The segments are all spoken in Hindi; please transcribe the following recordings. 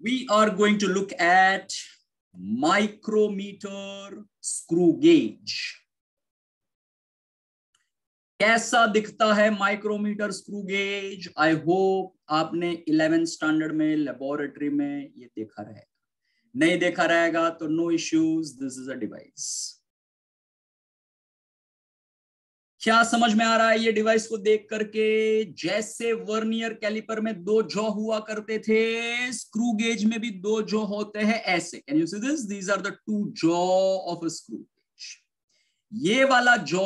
We are going to look at micrometer screw gauge. कैसा दिखता है micrometer screw gauge? I hope आपने 11th स्टैंडर्ड में लेबोरेटरी में ये देखा रहेगा। नहीं देखा रहेगा तो no issues, this is a device. क्या समझ में आ रहा है ये डिवाइस को देख करके? जैसे वर्नियर कैलिपर में दो जॉ हुआ करते थे, स्क्रू गेज में भी दो जॉ होते हैं ऐसे। Can you see this? These are the two jaw of a screw gauge. ये वाला जॉ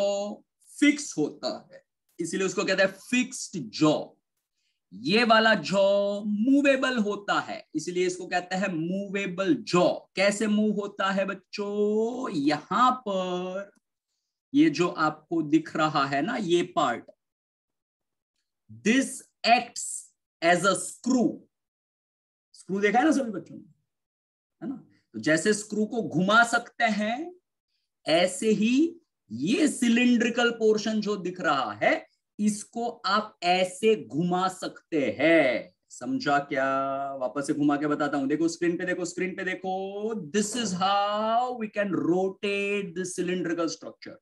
फिक्स होता है, इसीलिए उसको कहते हैं फिक्स्ड जॉ। ये वाला जॉ मूवेबल होता है, इसलिए इसको कहते हैं मूवेबल जॉ। कैसे मूव होता है बच्चों? यहां पर ये जो आपको दिख रहा है ना, ये part, this acts as a screw. Screw देखा है ना सभी बच्चों ने, है ना? तो जैसे स्क्रू को घुमा सकते हैं, ऐसे ही ये सिलिंड्रिकल पोर्शन जो दिख रहा है, इसको आप ऐसे घुमा सकते हैं। समझा क्या? वापस से घुमा के बताता हूं। देखो स्क्रीन पे, देखो स्क्रीन पे, देखो। This is how we can rotate this cylindrical structure.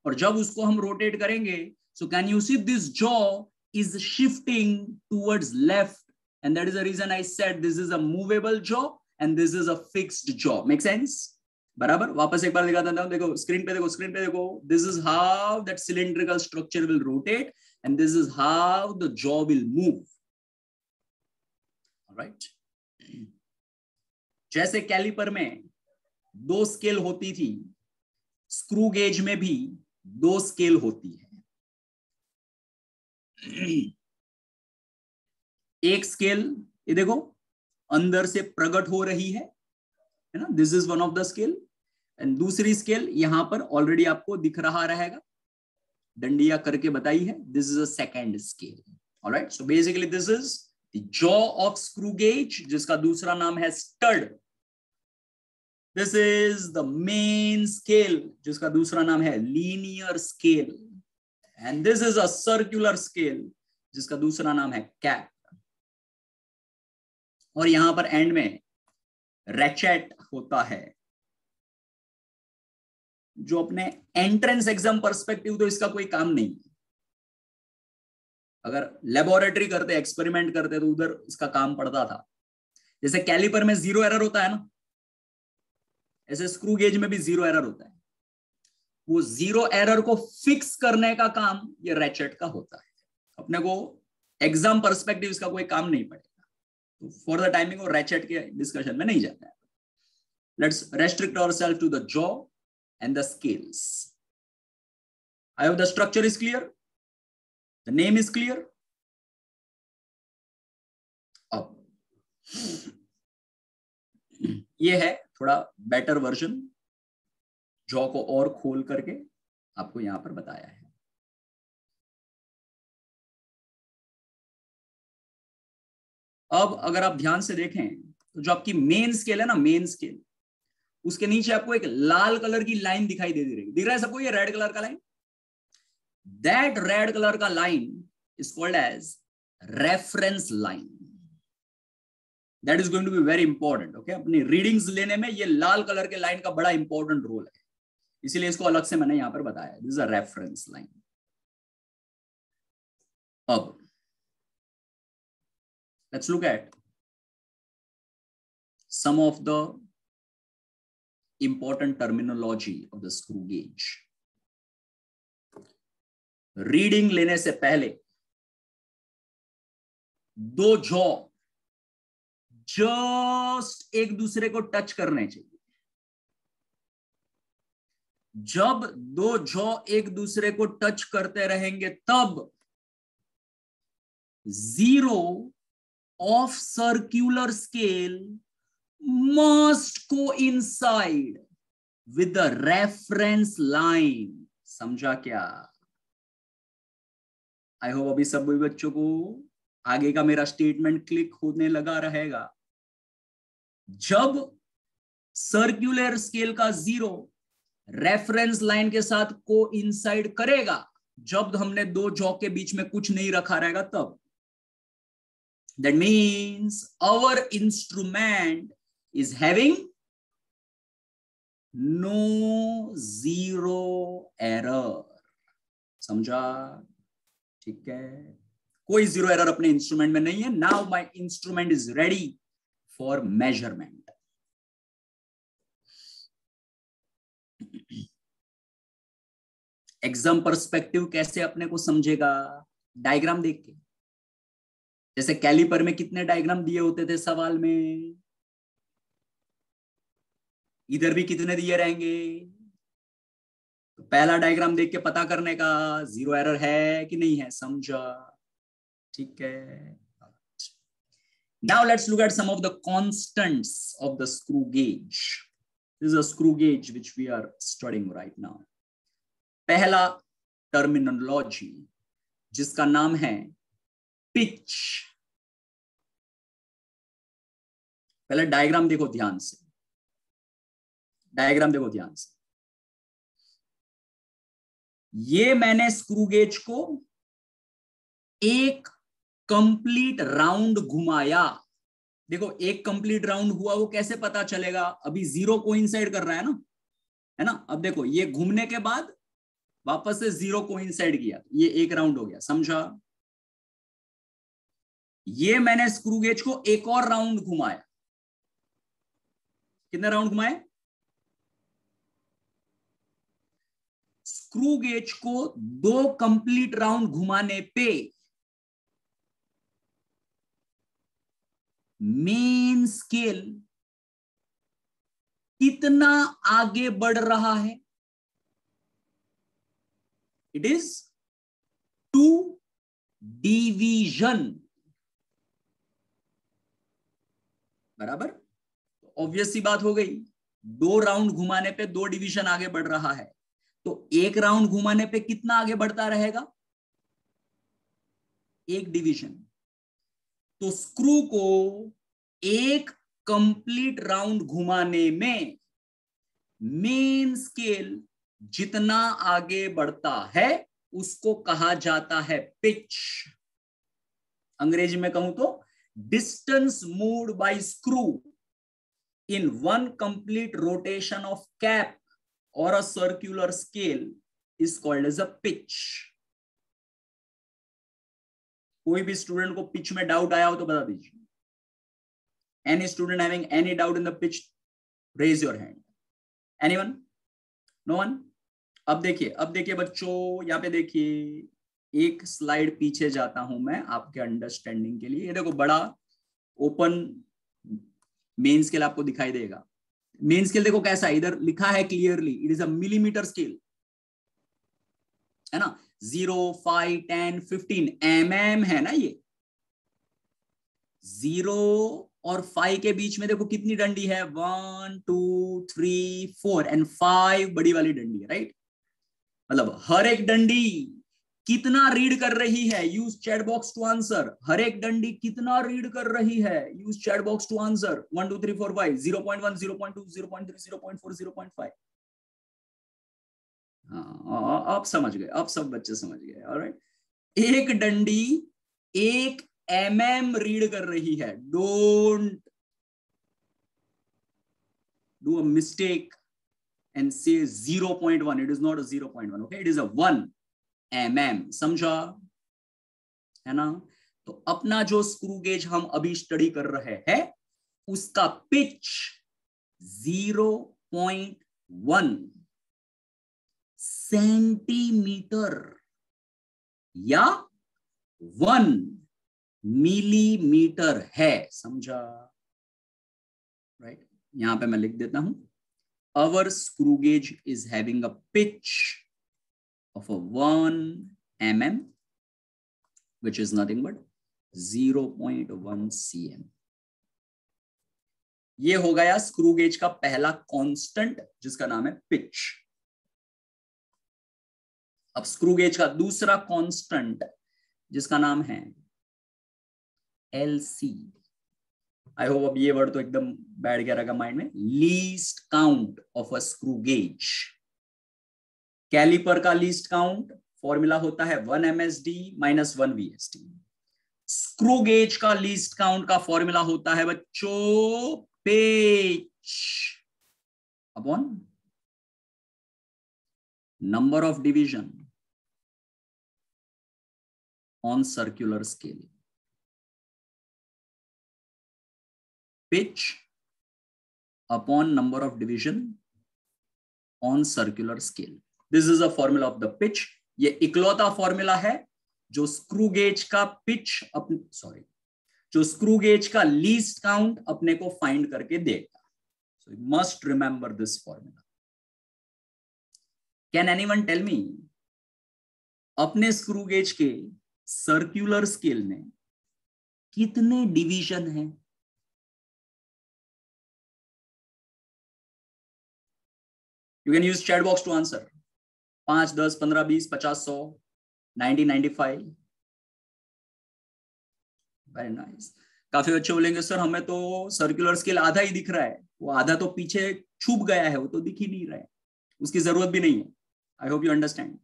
और जब उसको हम रोटेट करेंगे, so can you see this jaw is shifting towards left, and that is the reason I said this is a movable jaw and this is a fixed jaw. Make sense? बराबर। वापस एक बार दिखाता हूं। देखो स्क्रीन पे, देखो स्क्रीन पे, देखो। This is how that cylindrical structure will rotate and this is how the jaw will move. Alright. जैसे कैलिपर में दो स्केल होती थी, स्क्रू गेज में भी दो स्केल होती है। एक स्केल ये देखो अंदर से प्रकट हो रही है ना, this is one of the scale. And दूसरी स्केल यहां पर ऑलरेडी आपको दिख रहा रहेगा, डंडिया करके बताई है, this is a second scale. Alright, so basically this is the jaw of screw gauge, जिसका दूसरा नाम है stud. This is the main scale, जिसका दूसरा नाम है linear scale. And this is a circular scale, जिसका दूसरा नाम है कैप। और यहां पर एंड में रैचेट होता है। जो अपने एंट्रेंस एग्जाम पर्सपेक्टिव तो इसका कोई काम नहीं है। अगर लेबोरेटरी करते, एक्सपेरिमेंट करते, तो उधर इसका काम पड़ता था। जैसे कैलिपर में 0 एरर होता है ना, ऐसे स्क्रू गेज में भी 0 एरर होता है। वो 0 एरर को फिक्स करने का काम ये रैचेट का होता है। अपने को एग्जाम पर्सपेक्टिव इसका कोई काम नहीं पड़ेगा, तो फॉर द टाइमिंग वो रैचेट के डिस्कशन में नहीं जाता है। Let's restrict ourselves to the jaw and the scales. I hope the structure is clear. The name is clear. अब ये है थोड़ा बेटर वर्जन, जॉ को और खोल करके आपको यहां पर बताया है। अब अगर आप ध्यान से देखें तो जो आपकी मेन स्केल है ना, मेन स्केल, उसके नीचे आपको एक लाल कलर की लाइन दिखाई दे रही, दिख रहा है सबको? ये रेड कलर का लाइन, दैट रेड कलर का line is called as reference line. That is going to be very important. Okay, अपनी रीडिंग्स लेने में ये लाल कलर के लाइन का बड़ा इंपॉर्टेंट रोल है, इसीलिए इसको अलग से मैंने यहां पर बताया। This is a reference line. अब let's look at some of the important terminology of the screw gauge. Reading लेने से पहले दो जॉ जस्ट एक दूसरे को टच करने चाहिए। जब दो जॉ एक दूसरे को टच करते रहेंगे, तब 0 of circular scale must coincide with the reference line. समझा क्या? आई होप अभी सभी बच्चों को आगे का मेरा स्टेटमेंट क्लिक होने लगा रहेगा। जब सर्कुलर स्केल का 0 रेफरेंस लाइन के साथ कोइंसाइड करेगा, जब हमने दो जॉ के बीच में कुछ नहीं रखा रहेगा, तब That means our instrument is having no zero error. समझा? ठीक है, कोई जीरो एरर अपने इंस्ट्रूमेंट में नहीं है. Now my instrument is ready for measurement. Exam perspective कैसे अपने को समझेगा? डायग्राम देख के. जैसे कैलिपर में कितने डायग्राम दिए होते थे सवाल में, इधर भी कितने दिए रहेंगे. तो पहला डायग्राम देख के पता करने का जीरो एरर है कि नहीं है. समझा? ठीक है. Now let's look at some of the constants of the screw gauge. This is a screw gauge which we are studying right now. पहला टर्मिनोलॉजी जिसका नाम है पिच. पहले डायग्राम देखो ध्यान से. डायग्राम देखो ध्यान से. ये मैंने स्क्रू गेज को एक कंप्लीट राउंड घुमाया. देखो एक कंप्लीट राउंड हुआ, वो कैसे पता चलेगा? अभी जीरो कोइंसाइड कर रहा है ना, है ना. अब देखो ये घूमने के बाद वापस से जीरो कोइंसाइड किया, ये एक राउंड हो गया. समझा? ये मैंने स्क्रू गेज को एक और राउंड घुमाया. कितने राउंड घुमाए? स्क्रू गेज को 2 कंप्लीट राउंड घुमाने पे मेन स्केल कितना आगे बढ़ रहा है? It is 2 division. बराबर. ऑब्वियस सी बात हो गई, 2 राउंड घुमाने पे 2 डिवीजन आगे बढ़ रहा है, तो एक राउंड घुमाने पे कितना आगे बढ़ता रहेगा? 1 डिवीजन. तो स्क्रू को एक कंप्लीट राउंड घुमाने में मेन स्केल जितना आगे बढ़ता है उसको कहा जाता है पिच. अंग्रेजी में कहूं तो distance moved by screw in 1 complete rotation of cap or a circular scale is called as a pitch. कोई भी स्टूडेंट को पिच में डाउट आया हो तो बता दीजिए. Any student having any doubt in the pitch, raise your hand. Anyone? No one? अब देखिए बच्चों, यहाँ पे देखिए, एक स्लाइड पीछे जाता हूं मैं आपके अंडरस्टैंडिंग के लिए. ये देखो बड़ा ओपन मेन स्केल आपको दिखाई देगा. मेन स्केल देखो कैसा है, इधर लिखा है clearly, it is a millimetre scale, है ना. 0, 5, 10, 15 mm है ना. ये 0 और 5 के बीच में देखो कितनी डंडी है, 1, 2, 3, 4 एंड 5 बड़ी वाली डंडी है. राइट. मतलब हर एक डंडी कितना रीड कर रही है? Use chat box to answer. हर एक डंडी कितना रीड कर रही है? Use chat box to answer. 1, 2, 3, 4, 5. 0.1, 0.2, 0.3, 0.4, 0.5. हाँ, आप समझ गए, आप सब बच्चे समझ गए. ऑलराइट. एक डंडी 1 mm रीड कर रही है. Don't do a mistake and say 0.1. It is not a 0.1. Okay, it is a 1 mm. समझा? है ना. तो अपना जो स्क्रू गेज हम अभी स्टडी कर रहे हैं उसका पिच 0.1 सेंटीमीटर या 1 मिलीमीटर है. समझा? राइट. यहां पे मैं लिख देता हूं. Our screw gauge is having a pitch of a 1 mm, which is nothing but 0.1 cm. ये हो गया स्क्रू गेज का पहला कांस्टेंट जिसका नाम है पिच. अब स्क्रू गेज का दूसरा कांस्टेंट जिसका नाम है LC. आई होप अब ये वर्ड तो एकदम बैठ गया रहेगा माइंड में. Least count of a screw gauge. Caliper का लीस्ट काउंट फॉर्मूला होता है 1 MSD - 1 VSD. स्क्रू गेज का लीस्ट काउंट का फॉर्मूला होता है बच्चों pitch upon number of division on circular scale. Pitch upon number of division on circular scale. This is a formula of the pitch. ये इकलौता फॉर्मूला है जो स्क्रू गेज का जो स्क्रू गेज का लीस्ट काउंट अपने को फाइंड करके देगा. So you must remember this formula. Can anyone tell me अपने स्क्रू गेज के सर्कुलर स्केल में कितने डिवीजन हैं? You can use chat box to answer. 5, 10, 15, 20, 50, 100, 90, 95. Very nice. काफी बच्चे बोलेंगे सर हमें तो सर्कुलर स्केल आधा ही दिख रहा है, वो आधा तो पीछे छुप गया है, वो तो दिख ही नहीं रहा है, उसकी जरूरत भी नहीं है. I hope you understand.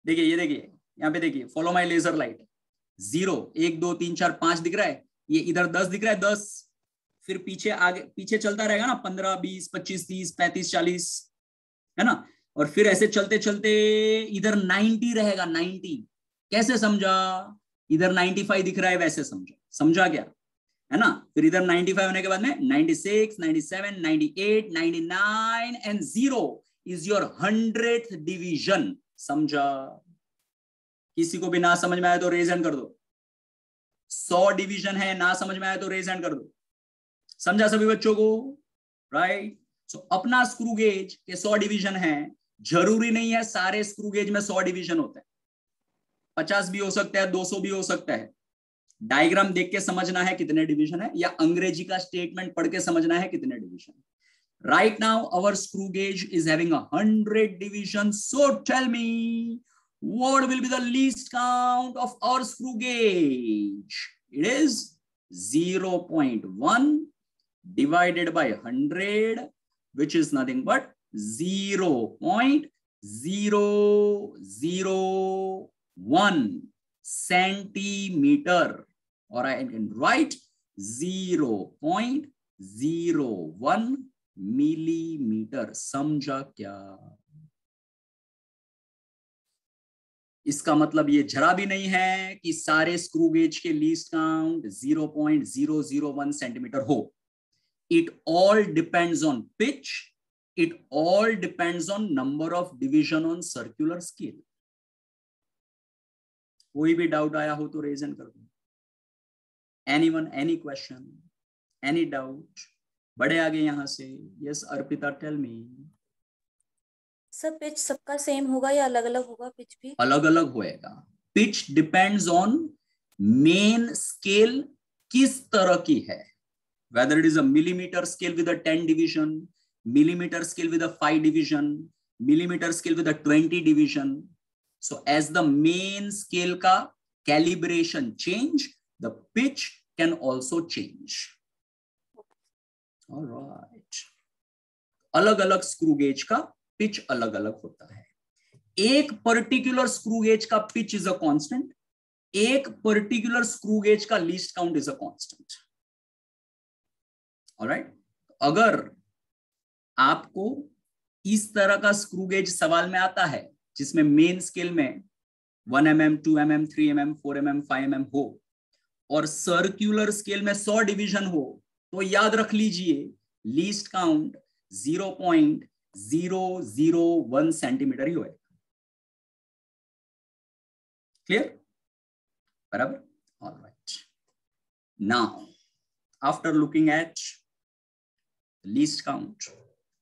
देखिए ये देखिए यहाँ पे देखिए, फॉलो माई लेजर लाइट. 0 1 2 3 4 5 दिख रहा है, ये इधर 10 दिख रहा है, 10 फिर पीछे आगे पीछे चलता रहेगा ना, 15 20 25 30 35 40 है ना, और फिर ऐसे चलते चलते इधर 90 रहेगा. 90 कैसे समझा? इधर 95 दिख रहा है वैसे समझा. समझा क्या है ना? फिर इधर 95 होने के बाद में 96 97 98 99 and 0 is your 100th division. समझा? किसी को भी ना समझ में आए तो रेज हैंड कर दो. 100 डिवीजन है, ना समझ में आए तो रेज हैंड कर दो. समझा सभी बच्चों को? राइट. सो अपना स्क्रू गेज के 100 डिवीजन है. जरूरी नहीं है सारे स्क्रू गेज में 100 डिवीजन होते हैं, 50 भी हो सकता है, 200 भी हो सकता है. डायग्राम देख के समझना है कितने डिवीजन है, या अंग्रेजी का स्टेटमेंट पढ़ के समझना है कितने division. Right now our screw gauge is having 100 division. So tell me what will be the least count of our screw gauge? It is 0.1 divided by 100, which is nothing but 0.001 centimeter, or I can write 0.01 millimeter. समझा क्या? इसका मतलब ये जरा भी नहीं है कि सारे स्क्रू गेज के लीस्ट काउंट 0.001 सेंटीमीटर हो. It all depends on pitch, it all depends on number of division on circular scale. कोई भी डाउट आया हो तो रेज कर दो. Anyone, any question, any doubt? बड़े आगे यहां से. Yes Arpita, tell me. Sir pitch सबका सेम होगा या अलग अलग होगा? पिच भी अलग अलग होएगा. Pitch depends on main scale किस तरह की है, whether it is a millimetre scale with a 10 division, millimeter scale with a 5 division, millimeter scale with a 20 division. So as the main scale ka calibration change, the pitch can also change. All right. अलग अलग स्क्रू गेज का पिच अलग अलग होता है. एक पर्टिकुलर स्क्रू गेज का पिच इज अ कांस्टेंट, एक पर्टिकुलर स्क्रू गेज का least count is a constant. Alright. अगर आपको इस तरह का स्क्रू गेज सवाल में आता है जिसमें मेन स्केल में 1 mm, 2 mm, 3 mm, 4 mm, 5 mm हो और सर्कुलर स्केल में 100 डिवीजन हो, तो याद रख लीजिए लीस्ट काउंट 0.001 सेंटीमीटर ही होगा. क्लियर? बराबर. Alright. Now after looking at least count,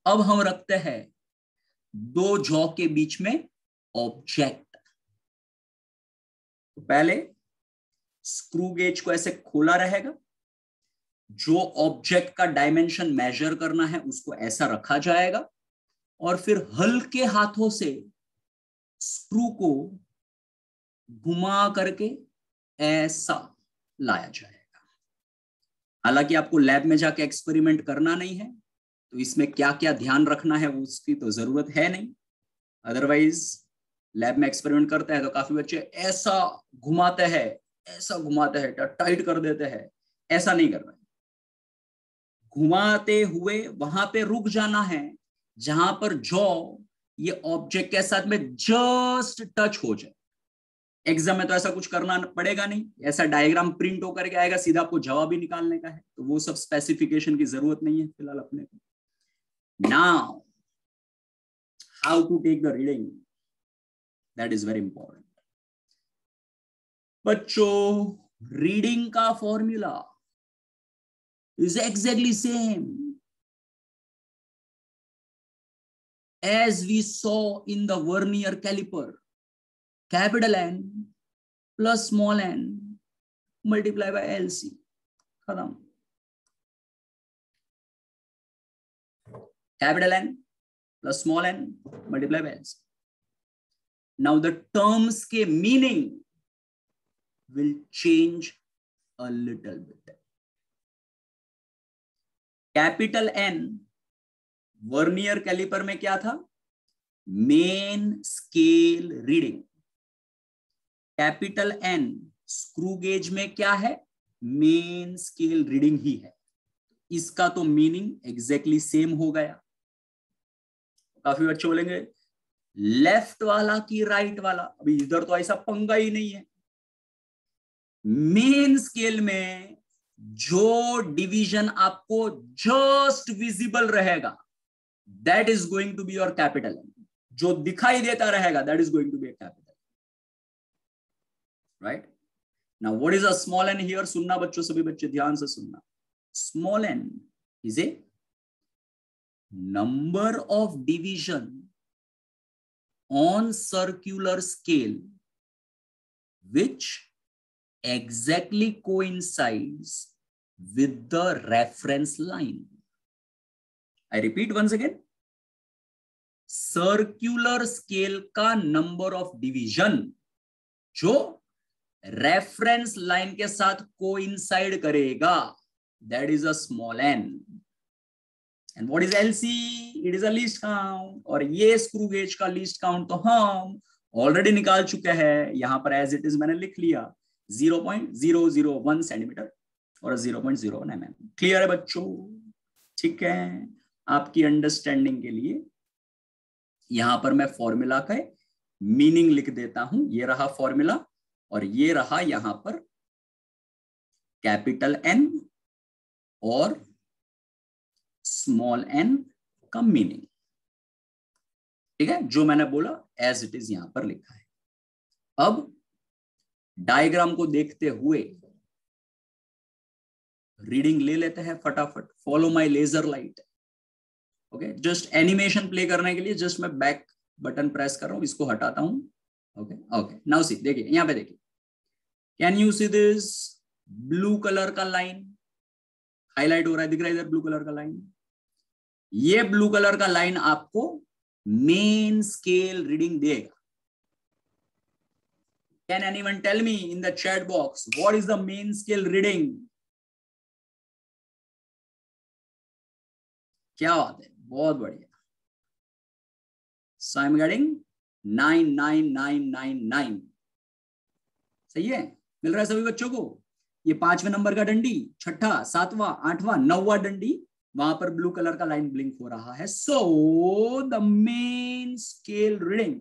अब हम रखते हैं दो जॉ के बीच में ऑब्जेक्ट. तो पहले स्क्रू गेज को ऐसे खोला रहेगा, जो ऑब्जेक्ट का डायमेंशन मेजर करना है उसको ऐसा रखा जाएगा, और फिर हल्के हाथों से स्क्रू को घुमा करके ऐसा लाया जाएगा. हालांकि आपको लैब में जाके एक्सपेरिमेंट करना नहीं है, तो इसमें क्या क्या ध्यान रखना है उसकी तो जरूरत है नहीं. अदरवाइज लैब में एक्सपेरिमेंट करते हैं तो काफी बच्चे ऐसा घुमाते हैं, ऐसा घुमाते हैं, टाइट कर देते हैं, ऐसा नहीं करना है। घुमाते हुए वहां पे रुक जाना है जहां पर जॉ ये ऑब्जेक्ट के साथ में जस्ट टच हो जाए। एग्जाम में तो ऐसा कुछ करना पड़ेगा नहीं, ऐसा डायग्राम प्रिंट होकर के आएगा, सीधा आपको जवाब ही निकालने का है, तो वो सब स्पेसिफिकेशन की जरूरत नहीं है फिलहाल अपने को। Now how to take the reading, that is very important. बच्चों रीडिंग का formula is exactly same as we saw in the vernier caliper, capital N plus small n multiply by LC, खत्म। capital N plus small n multiply by LC. Now the terms के meaning will change a little bit. capital N vernier caliper में क्या था? Main scale reading. Capital N screw gauge में क्या है? मेन स्केल रीडिंग ही है। इसका तो मीनिंग एग्जैक्टली सेम हो गया। काफी बच्चे बोलेंगे लेफ्ट वाला की राइट वाला, अभी इधर तो ऐसा पंगा ही नहीं है। मेन स्केल में जो डिवीजन आपको जस्ट विजिबल रहेगा that is going to be your capital N. जो दिखाई देता रहेगा that is going to be a capital, right? Now what is a small n here? सुनना बच्चों, सभी बच्चे ध्यान से सुनना। Small n is a number of division on circular scale which exactly coincides with the reference line. I repeat once again, circular scale का नंबर ऑफ डिवीजन जो रेफरेंस लाइन के साथ कोइंसाइड करेगा, that is a small N. And what is LC? It is a least count. और ये स्क्रू गेज का लीस्ट काउंट तो हम ऑलरेडी निकाल चुके हैं, यहां पर एज इट इज मैंने लिख लिया 0.001 सेंटीमीटर और 0.01 mm। क्लियर है बच्चों? ठीक है, आपकी अंडरस्टैंडिंग के लिए यहां पर मैं फॉर्मूला का मीनिंग लिख देता हूं। ये रहा फॉर्मूला और ये रहा यहां पर कैपिटल एन और स्मॉल एन का मीनिंग। ठीक है, जो मैंने बोला एज इट इज यहां पर लिखा है। अब डायग्राम को देखते हुए रीडिंग ले लेते हैं फटाफट। Follow my laser light. Okay, just animation play करने के लिए जस्ट मैं बैक बटन प्रेस कर रहा हूं, इसको हटाता हूं। ओके ओके, नाउ सी, देखिए यहां पे देखिए, can you see this blue colour का लाइन हाईलाइट हो रहा है, दिख रहा है इधर ब्लू कलर का लाइन। ये ब्लू कलर का लाइन आपको मेन स्केल रीडिंग देगा। Can anyone tell me in the chat box what is the main scale reading? क्या बात है, बहुत बढ़िया। So I'm getting 99999। सही है, मिल रहा है सभी बच्चों को? ये 5वें नंबर का डंडी, 6ठा, 7वां, 8वां, 9वां डंडी, वहां पर ब्लू कलर का लाइन ब्लिंक हो रहा है। So the main scale reading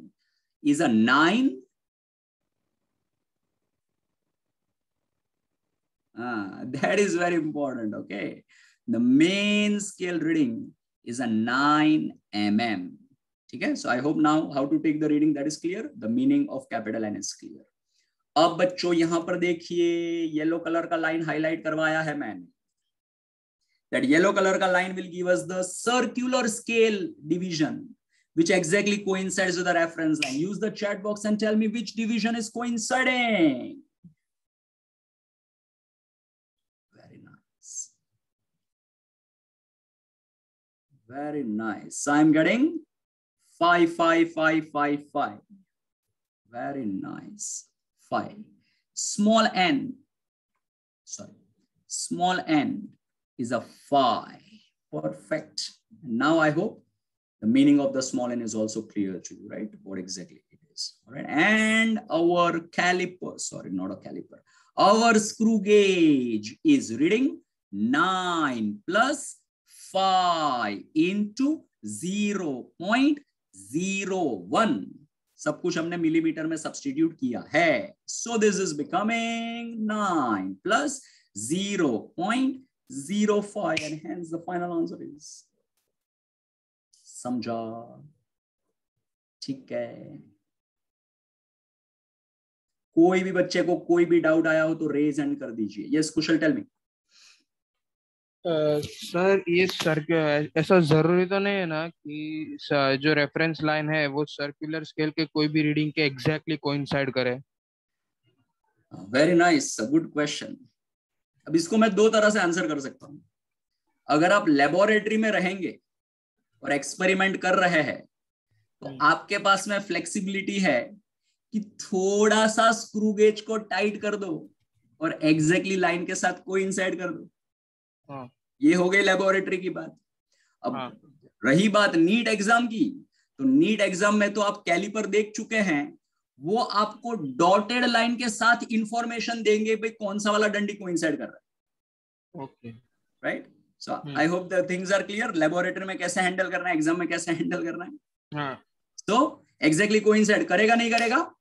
is a 9। That is very important. Okay, the main scale reading is a 9 mm. ठीक है, so I hope now how to take the reading that is clear. The meaning of capital N is clear. अब बच्चों यहां पर देखिए, येलो कलर का लाइन हाईलाइट करवाया है मैंने। That yellow color का line will give us the circular scale division which exactly coincides with the reference line. Use the chat box and tell me which division is coinciding. Very nice. Very nice. So I'm getting 55555. Very nice. 5. Small n. Sorry. Small n is a 5. Perfect. Now I hope the meaning of the small n is also clear to you, right? What exactly it is. All right. And our caliper, sorry, not a caliper. our screw gauge is reading 9 plus 5 into 0.01. सब कुछ हमने मिलीमीटर में सब्स्टिट्यूट किया है. So this is becoming 9 plus 0.05 and hence the final answer is. समझा? ठीक है. कोई भी बच्चे को कोई भी डाउट आया हो तो रेज हैंड कर दीजिए. यस कुशल, टेल मी. सर ये ऐसा जरूरी तो नहीं है ना कि जो रेफरेंस लाइन है वो सर्कुलर स्केल के कोई भी रीडिंग के एग्जैक्टली कोइंसाइड करे? Very nice, good question. अब इसको मैं दो तरह से आंसर कर सकता हूं. अगर आप लेबोरेटरी में रहेंगे और एक्सपेरिमेंट कर रहे हैं तो आपके पास में फ्लेक्सिबिलिटी है कि थोड़ा सा स्क्रू गेज को टाइट कर दो और एग्जैक्टली लाइन के साथ कोइंसाइड कर दो. हाँ. ये हो गई लेबोरेटरी की बात. अब रही बात नीट एग्जाम की, तो नीट एग्जाम में तो आप कैलिपर देख चुके हैं. वो आपको डॉटेड लाइन के साथ इंफॉर्मेशन देंगे भाई कौन सा वाला डंडी कोइंसाइड कर रहा है. Okay, right. So I hope the things are clear. Laboratory में कैसे हैंडल करना है, एग्जाम में कैसे हैंडल करना है. हाँ. तो एग्जैक्टली कोइंसाइड करेगा नहीं करेगा?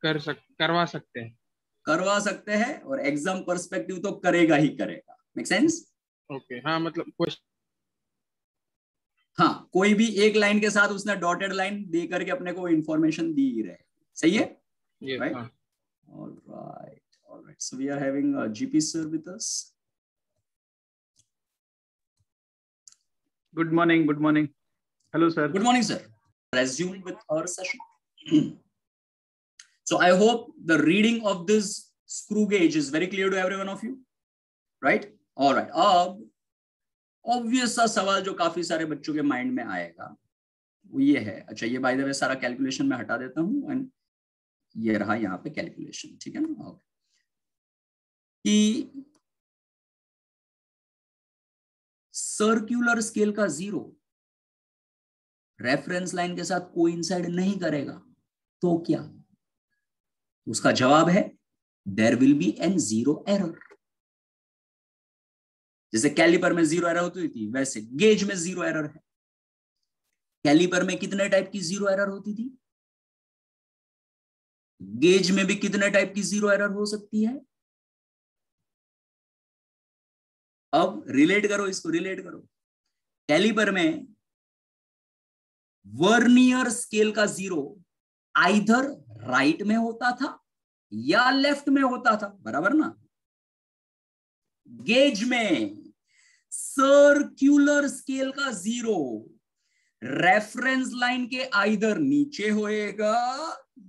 करवा सकते हैं. करवा सकते हैं और एग्जाम पर्सपेक्टिव तो करेगा ही करेगा. Make sense? ओके. हाँ मतलब हाँ, कोई भी एक लाइन के साथ उसने डॉटेड लाइन दे करके अपने को इंफॉर्मेशन दी ही रहे. सही है? Right. Alright. So we are having GP sir with us. Good morning. Hello sir. Good morning sir. Resume with our session. So I hope the reading of this screw gauge is very clear to every one of you, right? All right. अब obvious सा सवाल जो काफी सारे बच्चों के माइंड में आएगा वो ये है. अच्छा, ये बाय द वे सारा कैलकुलेशन में हटा देता हूं एंड ये रहा यहाँ पे कैलकुलेशन. ठीक है ना? ओके. कि सर्क्यूलर स्केल का 0 रेफरेंस लाइन के साथ कोइंसाइड नहीं करेगा तो क्या? उसका जवाब है there will be an 0 error. जैसे कैलिपर में 0 एरर होती थी वैसे गेज में 0 एरर है. कैलिपर में कितने टाइप की 0 एरर होती थी? गेज में भी कितने टाइप की 0 एरर हो सकती है? अब रिलेट करो, इसको रिलेट करो. कैलिपर में वर्नियर स्केल का 0 आइदर राइट में होता था या लेफ्ट में होता था. बराबर ना? गेज में सर्क्यूलर स्केल का 0 रेफरेंस लाइन के आइदर नीचे होएगा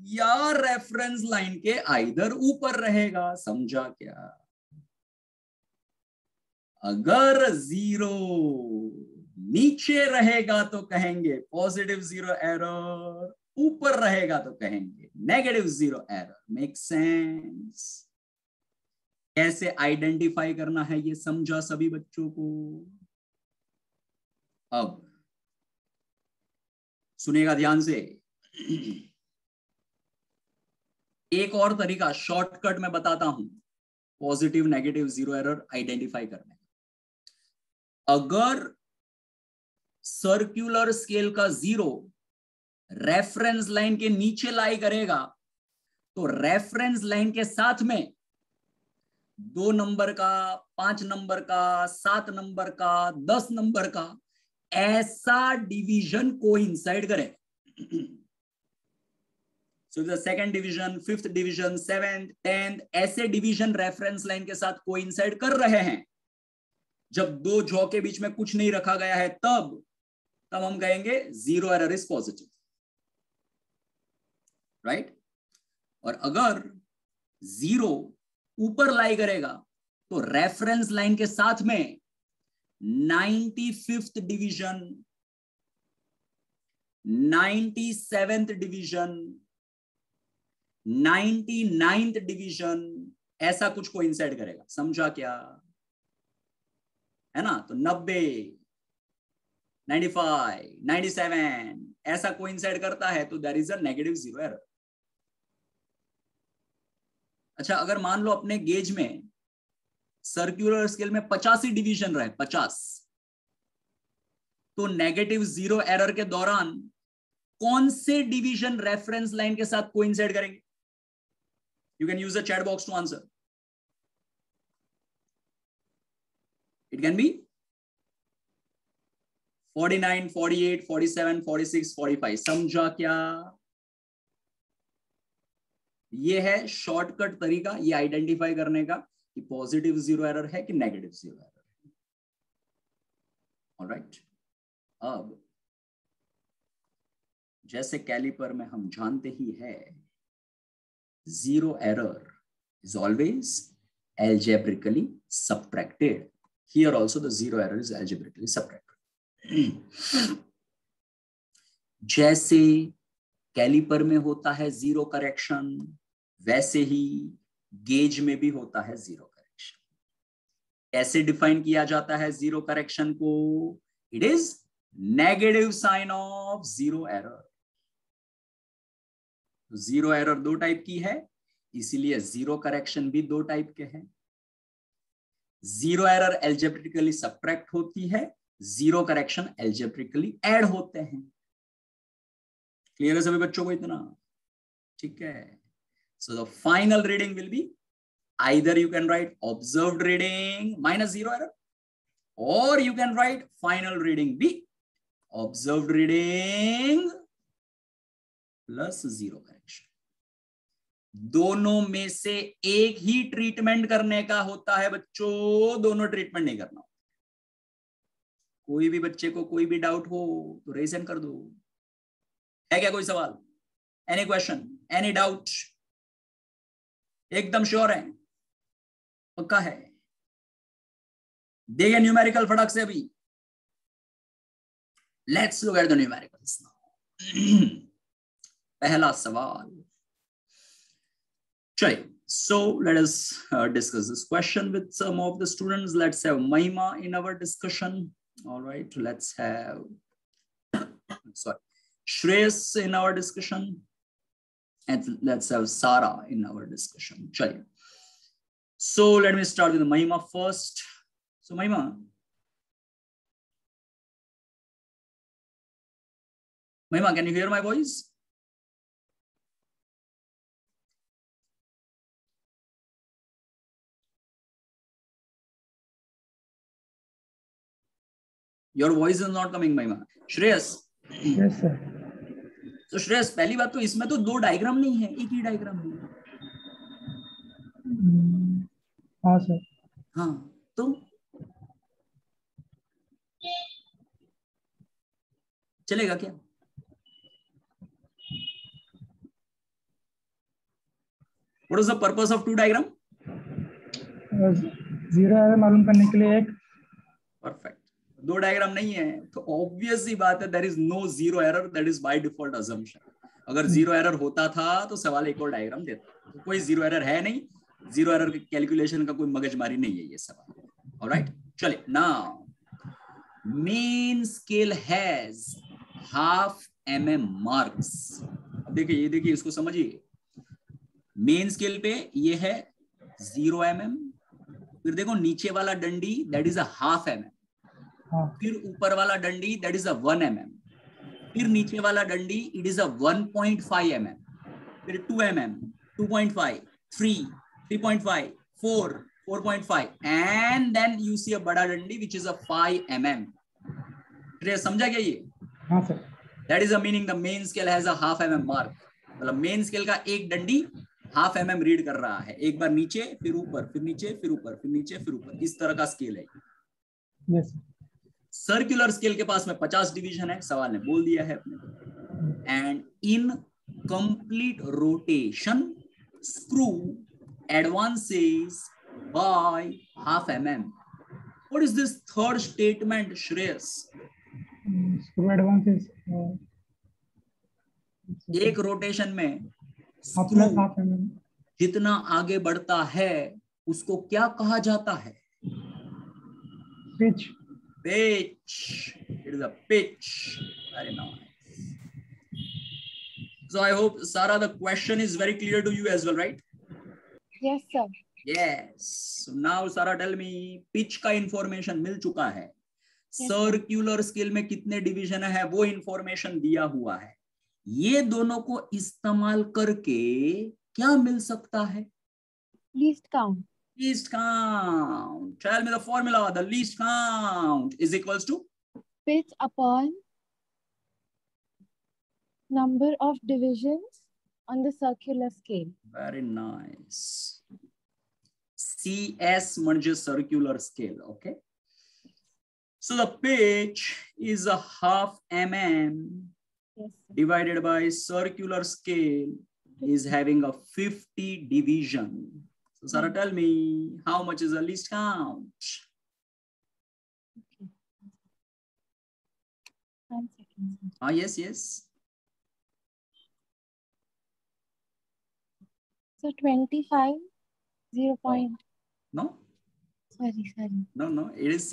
या रेफरेंस लाइन के आइदर ऊपर रहेगा. समझा क्या? अगर 0 नीचे रहेगा तो कहेंगे पॉजिटिव 0 एरर, ऊपर रहेगा तो कहेंगे नेगेटिव 0 एरर. Make sense? कैसे आइडेंटिफाई करना है ये समझा सभी बच्चों को? अब सुनिएगा ध्यान से. एक और तरीका शॉर्टकट में बताता हूं पॉजिटिव नेगेटिव 0 एरर आइडेंटिफाई करने. अगर सर्क्यूलर स्केल का 0 रेफरेंस लाइन के नीचे लाई करेगा तो रेफरेंस लाइन के साथ में 2 नंबर का, 5 नंबर का, 7 नंबर का, 10 नंबर का ऐसा डिवीजन कोइंसाइड करेगा. So the second division, 5th division, 7th, 10th ऐसे डिवीजन रेफरेंस लाइन के साथ कोइंसाइड कर रहे हैं. जब 2 जॉ के बीच में कुछ नहीं रखा गया है तब हम कहेंगे 0 एरर इज पॉजिटिव. राइट? और अगर 0 ऊपर लाई करेगा तो रेफरेंस लाइन के साथ में 95th division, 97th division, 99th division ऐसा कुछ कोइंसाइड करेगा. समझा क्या? है ना? तो 90, 95, 97 ऐसा कोइंसाइड करता है तो there is a negative 0 error. अच्छा, अगर मान लो अपने गेज में सर्कुलर स्केल में 50 ही डिवीजन रहे, 50, तो नेगेटिव जीरो एरर के दौरान कौन से डिवीजन रेफरेंस लाइन के साथ कोइंसाइड करेंगे? You can use the chat box to answer. It can be 49, 48, 47, 46, 45. समझा क्या? ये है शॉर्टकट तरीका ये आइडेंटिफाई करने का कि पॉजिटिव जीरो एरर है कि नेगेटिव जीरो एरर है. ऑलराइट, अब जैसे कैलिपर में हम जानते ही है, zero error is always algebraically subtracted. Here also the zero error is algebraically subtracted. जैसे कैलिपर में होता है जीरो करेक्शन, वैसे ही गेज में भी होता है जीरो करेक्शन. कैसे डिफाइन किया जाता है जीरो करेक्शन को? It is negative sign of zero error. Zero error दो टाइप की है, इसीलिए जीरो करेक्शन भी दो टाइप के हैं. जीरो एरर एल्जेब्रिकली सब्ट्रैक्ट होती है, जीरो करेक्शन एल्जेब्रिकली ऐड होते हैं. क्लियर है सभी बच्चों को इतना? ठीक है. So the final reading will be either you can write observed reading minus zero error, or you can write final reading B, observed reading plus zero correction. दोनों में से एक ही ट्रीटमेंट करने का होता है बच्चों, दोनों ट्रीटमेंट नहीं करना. कोई भी बच्चे को कोई भी डाउट हो तो रेज हैंड कर दो. है क्या कोई सवाल? Any question, any doubt? एकदम श्योर है? पक्का है? देगा न्यूमेरिकल फटाक से अभी. Let's look at the numericals now. पहला सवाल. चलिए, so let us discuss this question with some of the students. Let's have Mahima in our discussion. All right, let's have Shreyas in our discussion, and let's have Sara in our discussion. Chaliye. So let me start with Mahima first. So Mahima, can you hear my voice? Your voice is not coming, Mahima. Shreyas. Yes sir. तो श्रेयस, पहली बात तो इसमें तो दो डायग्राम नहीं है, एक ही डायग्राम है. हाँ सर. हाँ, तो चलेगा क्या? What is the purpose of two diagram? Zero error मालूम करने के लिए एक. परफेक्ट. दो डायग्राम नहीं है तो ऑब्वियस ही बात है, there is no zero error, that is by default assumption. अगर जीरो एरर होता था तो सवाल एक और डायग्राम देता. तो कोई जीरो एरर है नहीं, जीरो एरर के कैलकुलेशन का कोई मगजमारी नहीं है ये सवाल. ऑलराइट, चलिए. Now main scale has half mm marks. अब देखिए, ये देखिए, इसको समझिए. मेन स्केल पे ये है 0 mm, फिर देखो नीचे वाला डंडी that is a half mm, फिर ऊपर वाला डंडी दैट इज अ 1 mm, फिर नीचे वाला डंडी इट इज अ 1.5 mm, फिर 2 mm, 2.5, 3, 3.5, 4, 4.5, and then you see a बड़ा डंडी which is a 5 mm. समझा क्या ये? हाँ sir. That is the meaning the main scale has a half mm mark. मतलब मेन स्केल का एक डंडी हाफ mm रीड कर रहा है. एक बार नीचे, फिर ऊपर, फिर नीचे, फिर ऊपर, फिर नीचे, फिर ऊपर, इस तरह का स्केल है. Yes. सर्कुलर स्केल के पास में 50 डिवीजन है, सवाल ने बोल दिया है अपने. And in complete rotation screw advances by half mm. What is this third statement, Shreyas? Screw advances. एक रोटेशन में हाफ mm. जितना आगे बढ़ता है उसको क्या कहा जाता है? Pitch. Pitch. It is a pitch. Very nice. So I hope, Sara, the question is very clear to you as well, right? Yes, sir. Yes. So now Sara, tell me, pitch का इंफॉर्मेशन मिल चुका है, सर्कुलर स्केल में कितने डिवीजन है वो इंफॉर्मेशन दिया हुआ है। ये दोनों को इस्तेमाल करके क्या मिल सकता है? Least count. Least count. Tell me the formula. The least count is equals to Pitch upon number of divisions on the circular scale. very nice. CS म्हणजे circular scale. Okay. So the pitch is a half mm Yes, sir. divided by circular scale is having a 50 division. So Sarah, tell me how much is the least count? Okay. 1 second, sir. Ah, yes, yes. So 25, 0 point. No, Sorry. no. It is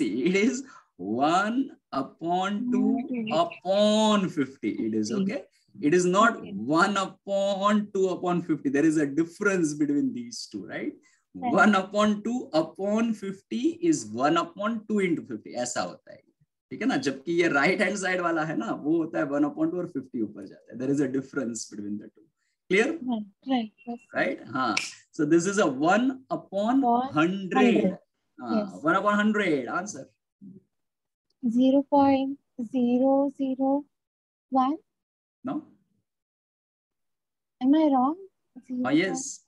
1 upon 2 upon 50. It is okay. It is not Okay. 1 upon 2 upon 50. There is a difference between these two, right? Right. 1 upon 2 upon 50 is 1 upon 2 into 50. ऐसा होता है, ठीक है ना? जबकि ये राइट हैंड साइड वाला है ना, वो होता है 1 upon 2 और 50 ऊपर जाता है. There is a difference between the two. Clear? Right. Yes, sir. Right? हाँ. So this is a 1 upon 100. 100. 1 upon 100. Answer. 0.001. No? Am I wrong? 0. Yes.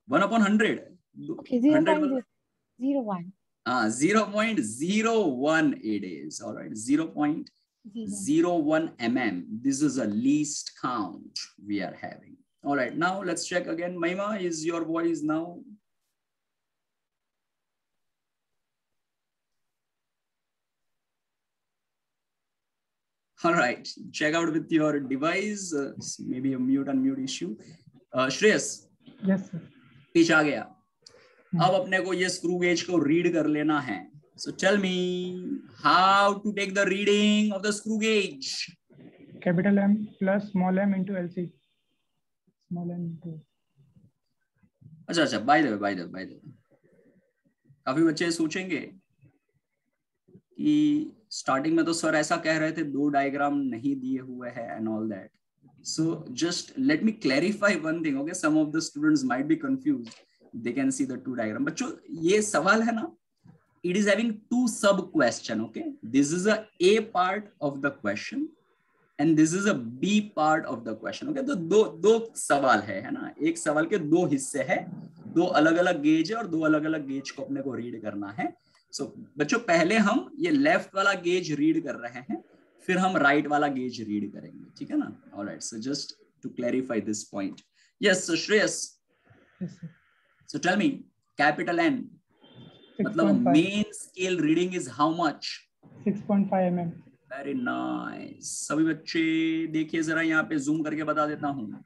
1 upon 100. Okay, 100 0.01. 0.01 it is. All right. 0.01 mm. This is a least count we are having. All right. Now let's check again. Mahima, is your voice now? All right. Check out with your device. Maybe a mute unmute issue. Shreyas. Yes, sir. पीछे आ गया. अब अपने को ये स्क्रू गेज को रीड कर लेना है. So tell me how to take the reading of the screw gauge. Capital M plus small m into LC. Small m into. अच्छा. By the way. काफी बच्चे सोचेंगे कि स्टार्टिंग में तो सर ऐसा कह रहे थे 2 डायग्राम नहीं दिए हुए हैं and all that. So just let me clarify one thing. Okay, some of the students might be confused. They can see the 2 diagram. बच्चों ये सवाल है ना, it is having 2 sub question. Okay, this is a part of the question and this is a B part of the question. Okay, तो दो सवाल है ना. एक सवाल के 2 हिस्से हैं, 2 अलग-अलग गेज है और 2 अलग-अलग गेज को अपने को रीड करना है. So बच्चों पहले हम ये लेफ्ट वाला गेज रीड कर रहे हैं, फिर हम राइट वाला गेज रीड करेंगे, ठीक है ना? Alright, so just to clarify this point. Yes, so Shreyas, Yes, sir. So tell me, capital N मतलब 6.5. Main scale reading is how much? 6.5 mm. Very nice. सभी बच्चे देखिए जरा, यहाँ पे जूम करके बता देता हूँ.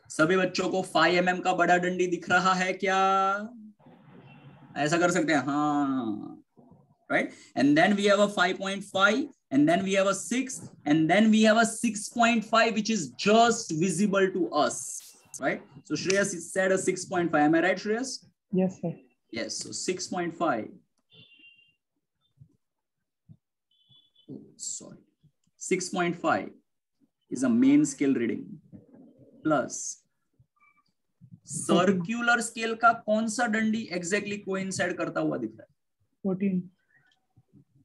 सभी बच्चों को 5 mm का बड़ा डंडी दिख रहा है क्या? ऐसा कर सकते हैं, हाँ. Right, and then we have a 5.5, and then we have a 6, and then we have a 6.5, which is just visible to us, right? So Shreyas said a 6.5. Am I right, Shreyas? Yes, sir. Yes. So 6.5. Oh, sorry. 6.5 is a main scale reading plus circular scale का कौन सा डंडी exactly coincide करता हुआ दिख रहा है? 14.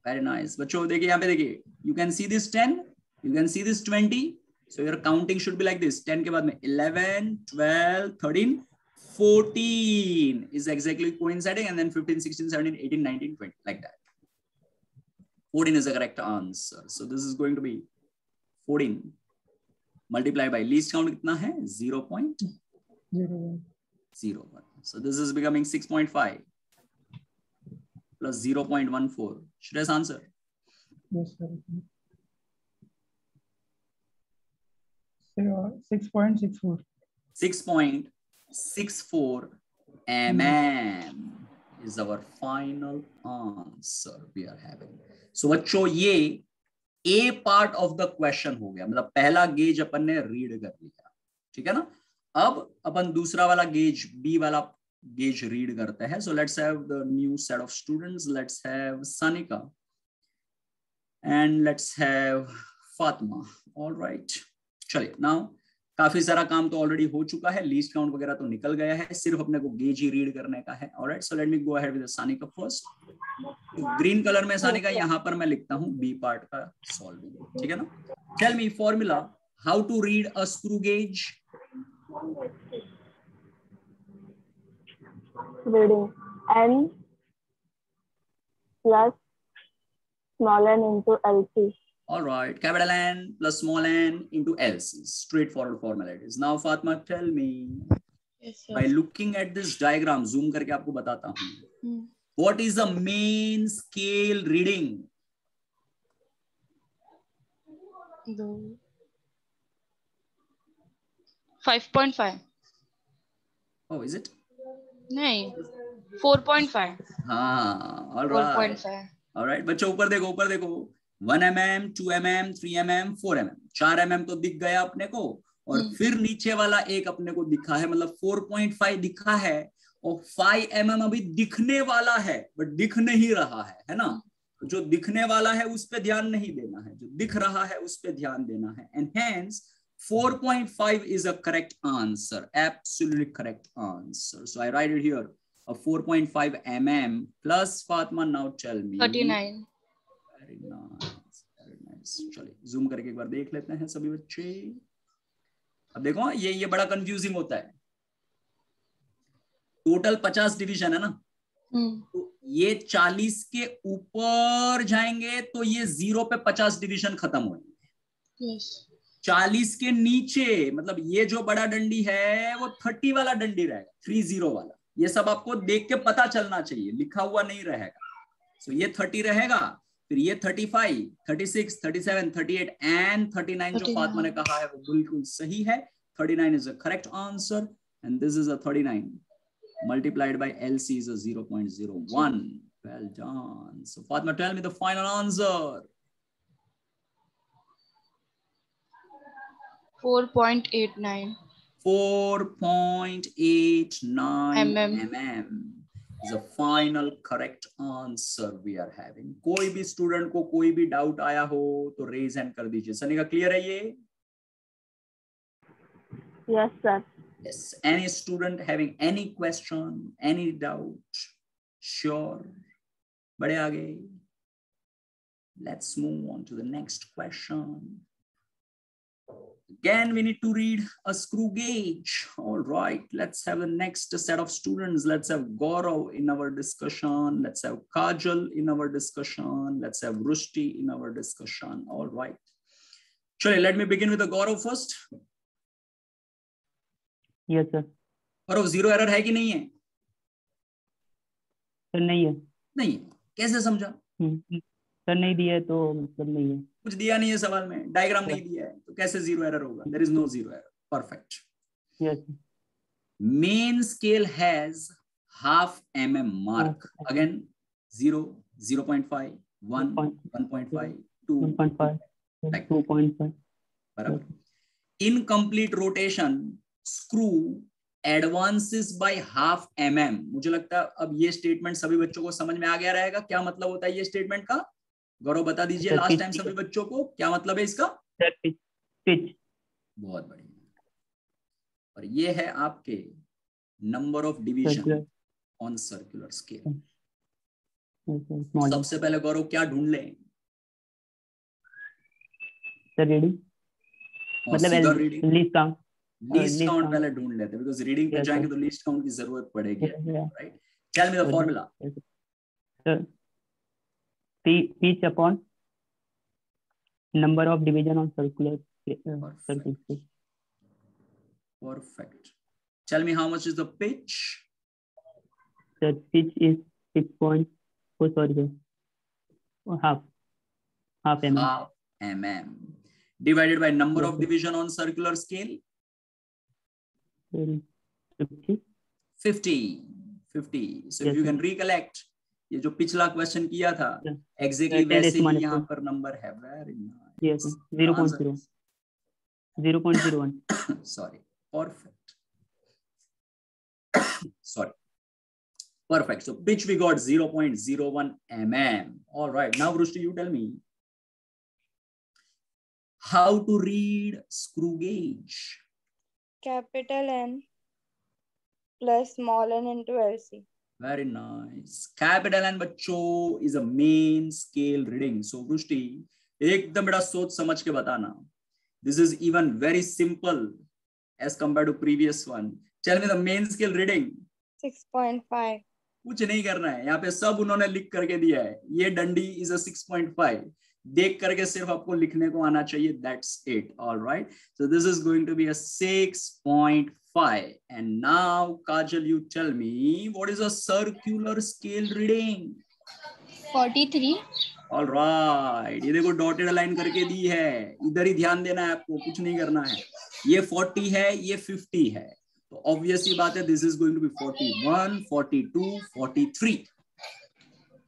Very nice. बच्चों देखिए, यहाँ पे देखिए, you can see this 10, you can see this 20. So your counting should be like this. 10 के बाद में 11, 12, 13, 14 is exactly coinciding, and then 15, 16, 17, 18, 19, 20, like that. 14 is the correct answer. So this is going to be 14 multiplied by least count कितना है? 0.01. So this is becoming 6.5 plus 0.14. Shreyas, answer. Yes, sir. 6.64. 6.64 mm is our final answer we are having. So बच्चों ये A part of the question हो गया, मतलब पहला गेज अपन ने रीड कर लिया, ठीक है ना? अब अपन दूसरा वाला गेज, बी वाला गेज रीड करते हैं. So let's have the new set of students. Let's have Sanika and let's have Fatima. Alright, चलिए. नाउ काफी सारा काम तो ऑलरेडी हो चुका है, लीस्ट काउंट वगैरह तो निकल गया है, सिर्फ अपने को गेज ही रीड करने का है. Alright, so let me go ahead with Sanika first. Green colour में सानिका यहाँ पर मैं लिखता हूँ बी पार्ट का सॉल्विंग. ठीक है ना? Tell me formula how to read a screw gauge. Reading n plus small n into LC. All right, capital N plus small n into LC. Straightforward formula it is. Now, Fatma, tell me, Yes, sir. by looking at this diagram, zoom करके आपको बताता हूँ. What is the main scale reading? 5.5. Oh, is it? नहीं, 4.5. हाँ, all right. 4.5. All right, बच्चों ऊपर देखो, ऊपर देखो. 1 mm, 2 mm, 3 mm, 4 mm. 4 mm तो दिख गया अपने को, और फिर नीचे वाला एक अपने को दिखा है, मतलब 4.5 दिखा है, और 5 mm अभी दिखने वाला है, बट दिख नहीं रहा है ना? जो दिखने वाला है उस पे ध्यान नहीं देना है, जो दिख रहा है उस पे ध्यान देना है. And hence 4.5 is a correct answer, absolutely correct answer. So I write it here, a 4.5 mm plus. Fatma, now tell me. 39. Very nice, very nice. चलिए जूम करके एक बार देख लेते हैं सभी बच्चे. अब देखो, ये बड़ा कंफ्यूजिंग होता है. टोटल 50 डिवीजन है ना, तो ये 40 के ऊपर जाएंगे तो ये 0 पे 50 डिवीजन खत्म हो जाएंगे. Yes. 40 के नीचे, मतलब ये जो बड़ा डंडी है वो 30 वाला डंडी रहेगा, 30 वाला. ये सब आपको देख के पता चलना चाहिए, लिखा हुआ नहीं रहेगा. सो ये 30 रहेगा, फिर ये 35, 36, 37, 38 एंड 39 जो फातिमा ने कहा है वो बिल्कुल सही है. 39 is a correct answer, and this is a 39 multiplied by LC is a 0.01. Well done. So Fatima, tell me the final answer. 4.89. 4.89 mm is the final correct answer we are having. कोई भी स्टूडेंट को कोई भी डाउट आया हो तो रेज हैंड कर दीजिए. सनिका, क्लियर है ये? Yes, sir. Yes. Any student having any question, any doubt? Sure. बढ़े आगे. Let's move on to the next question. Again, we need to read a screw gauge. All right, let's have the next set of students. Let's have Gaurav in our discussion. Let's have Kajal in our discussion. Let's have Rushti in our discussion. All right. Chale, let me begin with the Gaurav first. Yes, sir. Gaurav, zero error है कि नहीं है? सर नहीं है. नहीं है. कैसे समझा? सर नहीं दिया है तो मतलब नहीं है. कुछ दिया नहीं है सवाल में, डायग्राम नहीं दिया है, तो कैसे जीरो एरर होगा? There is no zero error. Perfect. Yes. Main scale has half mm mark. Again 0, 0.5, 1, 1.5, 2, 1.5, 2.5. बराबर. Incomplete rotation screw advances by half mm. मुझे लगता है अब ये स्टेटमेंट सभी बच्चों को समझ में आ गया रहेगा. क्या मतलब होता है ये स्टेटमेंट का? गौरव बता दीजिए लास्ट टाइम सभी बच्चों को, क्या मतलब है इसका? पिच. बहुत बढ़िया. और ये है आपके number of division on circular scale. सबसे पहले गौरव क्या ढूंढ लें? रीडिंग, मतलब लीस्ट काउंट. लीस्ट काउंट पहले ढूंढ लेते हैं, बिकॉज़ रीडिंग पे जाएंगे तो लीस्ट काउंट की जरूरत पड़ेगी. Right. Tell me the formula. Sir pitch upon number of division on circular circle. Perfect. Tell me how much is the pitch? The pitch is 6.4, sorry, half mm. Half mm divided by number of division on circular scale. 50. 50. So if you can recollect, ये जो पिछला क्वेश्चन किया था एग्जैक्टली वैसे ही यहाँ पर नंबर है. Very nice. 0.01. Sorry. Perfect. sorry. Perfect. So pitch we got 0.01 mm. All right. Now, Vrishti, you tell me how to read screw gauge. Capital N plus small n into LC. Very nice. Capital N बच्चों is a main scale reading. So Vrishti, एकदम बड़ा सोच समझ के बताना. This is even very simple as compared to previous one. Tell me the main scale reading. 6.5. कुछ नहीं करना है, यहाँ पे सब उन्होंने लिख करके दिया है. ये डंडी is a 6.5. देख करके सिर्फ आपको लिखने को आना चाहिए. That's it. All right. So this is going to be a 6.5. And now, Kajal, you tell me what is a circular scale reading? 43. All right. ये देखो डॉटेड लाइन करके दी है. इधर ही ध्यान देना है आपको, कुछ नहीं करना है. ये 40 है, ये 50 है. तो ऑब्वियसली बात है, this is going to be 41, 42, 43.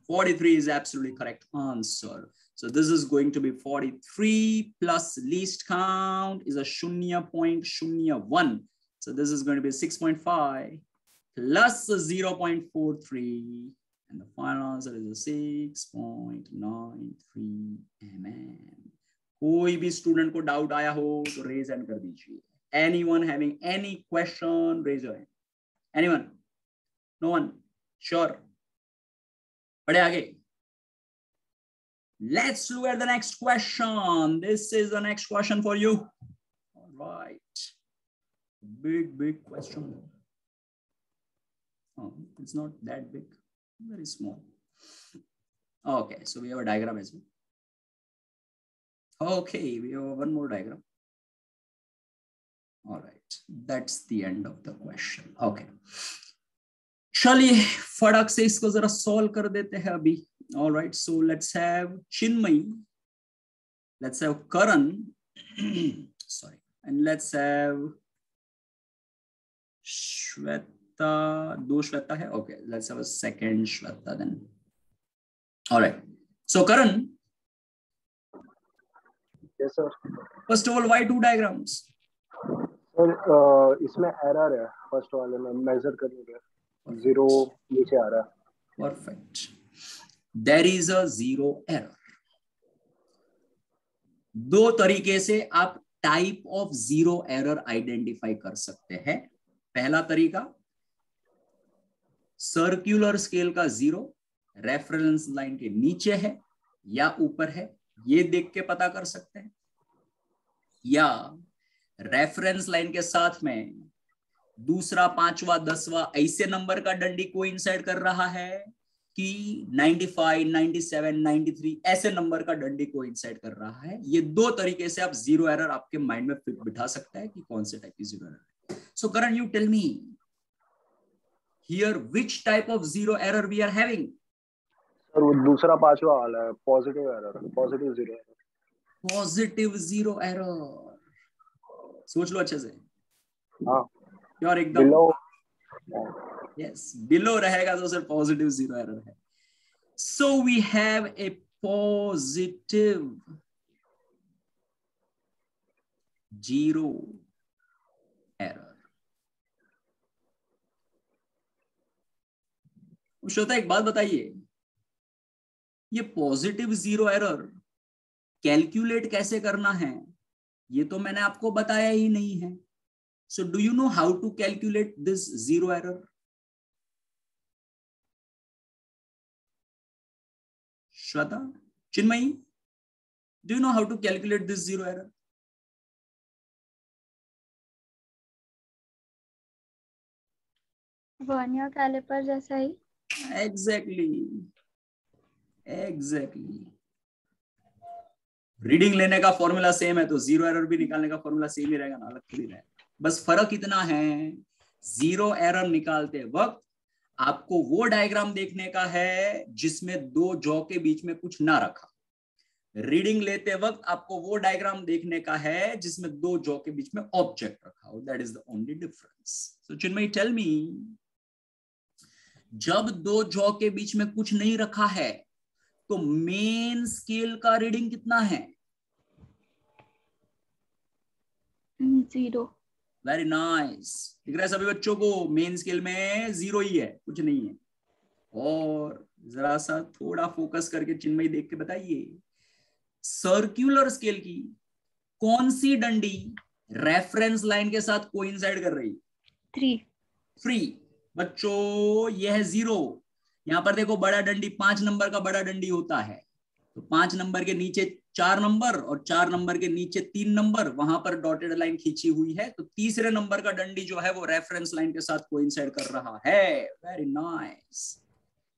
43 is absolutely correct answer. So this is going to be 43 plus least count is a 0.01. So this is going to be 6.5 plus 0.43. And the final answer is a 6.93 mm. कोई भी स्टूडेंट को डाउट आया हो तो रेज हैंड कर दीजिए. Anyone having any question, raise your hand. Anyone? No one? Sure. बढ़े आगे. Let's look at the next question. This is the next question for you. All right. Big question. Oh, it's not that big. Very small. Okay, so we have a diagram as well. Okay, we have one more diagram. All right, that's the end of the question. Okay, चलिए फटाक से इसको जरा सॉल्व कर देते हैं अभी. All right, so let's have Chinmay, let's have Karan, sorry, and let's have Shweta. दो श्वेता है. Okay, let's have a second Shweta then. All right, so Karan. Yes sir. First of all, why two diagrams? Sir इसमें एरर है. फर्स्ट वाले में मेजर करने पे 0 नीचे आ रहा है. Perfect. There is a zero error. दो तरीके से आप type of zero error identify कर सकते हैं. पहला तरीका, सर्कुलर स्केल का 0 रेफरेंस लाइन के नीचे है या ऊपर है, ये देख के पता कर सकते हैं. या रेफरेंस लाइन के साथ में दूसरा, पांचवा, 10वां ऐसे नंबर का डंडी कोइंसाइड कर रहा है कि 95, 97, 93 ऐसे नंबर का डंडी कोइंसाइड कर रहा है. ये दो तरीके से आप जीरो एरर आपके माइंड में फिट बिठा सकता है कि कौन से टाइप की जीरो एरर है. So Karan, you tell me here which type of zero error we are having. Sir वो दूसरा पांचवा वाला है, positive error, positive zero error. Positive zero error. सोच लो अच्छे से. हाँ, यार एकदम बिलो. यस, बिलो रहेगा तो सर पॉजिटिव जीरो एरर है. So we have a positive zero error. श्रोता एक बात बताइए, ये पॉजिटिव जीरो एरर कैलकुलेट कैसे करना है ये तो मैंने आपको बताया ही नहीं है. So do you know how to calculate this zero error? Shweta, Chinmay, do you know how to calculate this zero error? Vernier caliper जैसा ही. Exactly. रीडिंग लेने का फॉर्मूला सेम है तो जीरो एरर भी निकालने का फॉर्मूला सेम ही रहेगा ना, अलग थोड़ी रहेगा. बस फर्क इतना है, जीरो एरर निकालते वक्त आपको वो डायग्राम देखने का है जिसमें दो जॉ के बीच में कुछ ना रखा. रीडिंग लेते वक्त आपको वो डायग्राम देखने का है जिसमें दो जॉ के बीच में ऑब्जेक्ट रखा हो. That is the only difference. So Chinmay, tell me, जब दो जॉ के बीच में कुछ नहीं रखा है तो मेन स्केल का रीडिंग कितना है? 0. Very nice. दिख रहा है सभी बच्चों को मेन स्केल में 0 ही है, कुछ नहीं है। और जरा सा थोड़ा फोकस करके चिन्मयी देख के बताइए, सर्कुलर स्केल की कौन सी डंडी रेफरेंस लाइन के साथ कोइंसाइड कर रही? 3. फ्री। बच्चों यह है 0। यहां पर देखो बड़ा डंडी 5 नंबर का बड़ा डंडी होता है, तो 5 नंबर के नीचे 4 नंबर और 4 नंबर के नीचे 3 नंबर, वहां पर डॉटेड लाइन खींची हुई है, तो तीसरे नंबर का डंडी जो है वो रेफरेंस लाइन के साथ कोइंसाइड कर रहा है। Very nice.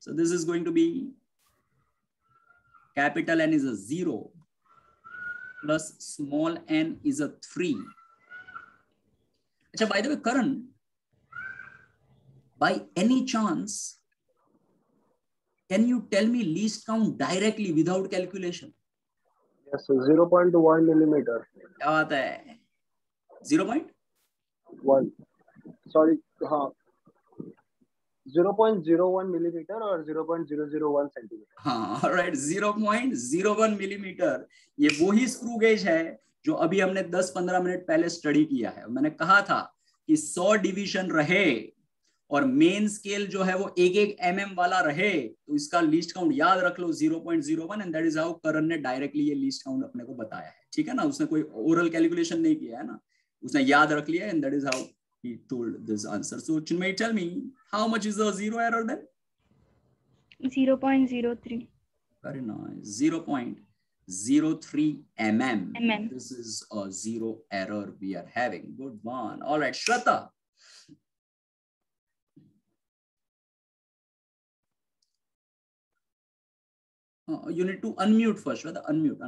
So this is going to be capital N is a 0 plus small n is a 3. अच्छा, by the way, Karan, by any chance, can you tell me least count directly without calculation? Yes, 0.1 millimeter. क्या बात है? 0.1? Sorry, हाँ, 0.01 millimeter और 0.001 सेंटीमीटर। हाँ, alright, 0.01 मिलीमीटर। ये वही स्क्रू गेज है जो अभी हमने 10-15 मिनट पहले स्टडी किया है। मैंने कहा था कि 100 डिवीजन रहे और मेन स्केल जो है वो 1-1 mm वाला रहे, तो इसका लीस्ट काउंट याद रख लो 0.01, एंड दैट इज हाउ करण ने डायरेक्टली ये लीस्ट काउंट अपने को बताया है। ठीक है ना, उसने कोई ओरल कैलकुलेशन नहीं किया है ना, उसने याद रख लिया, and that is how he told this answer. So Chinmay, tell me, how much is the zero error then? 0.03. Very nice. 0.03 mm. This is a zero error we are having. Good one. All right, Shweta. You need to unmute first. Shweta, unmute.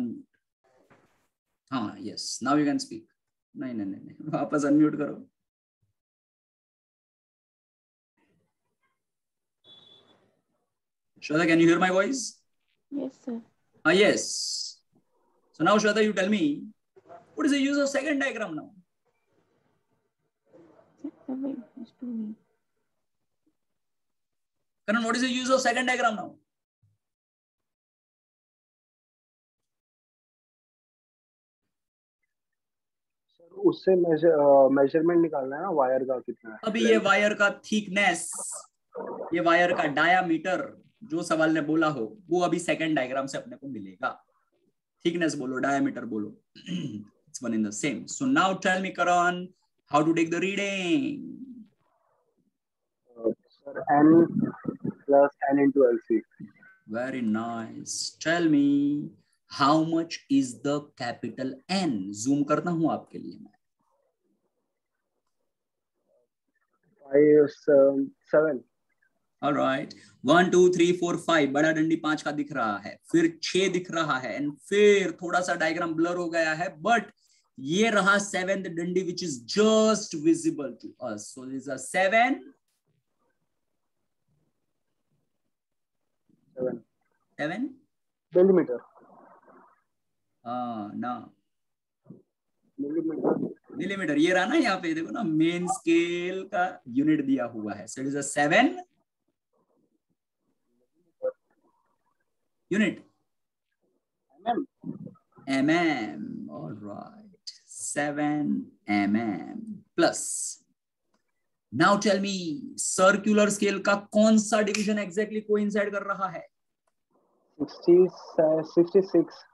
Yes. Now you can speak. नहीं. वापस unmute करो. Shweta, can you hear my voice? Yes, sir. Yes. So now, Shweta, you tell me, what is the use of second diagram now? Karan, what is the use of second diagram now? उससे मेजरमेंट निकालना है ना, वायर का कितना है। अभी ये वायर का थिकनेस, ये वायर का डायामीटर जो सवाल ने बोला हो वो अभी सेकंड डायग्राम से अपने को मिलेगा। थिकनेस बोलो, डायामीटर बोलो, it's one in the same. So now tell me Karan, how to take the reading? Sir n plus n into LC. Very nice. Tell me, how much is the capital N? Zoom करता हूं आपके लिए मैं। 7. All right. 1 2 3 4 5 बड़ा डंडी 5 का दिख रहा है, फिर 6 दिख रहा है, एंड फिर थोड़ा सा डायग्राम ब्लर हो गया है, बट ये रहा 7th डंडी which is just visible to us. So this is a 7 millimeter. ना millimeter. ये रहा ना, यहाँ पे देखो ना, मेन स्केल का यूनिट दिया हुआ है। So it is a 7 unit. mm. All right, 7 mm plus. Now tell me, circular scale का कौन सा डिवीजन एग्जैक्टली कोइंसाइड कर रहा है? 66.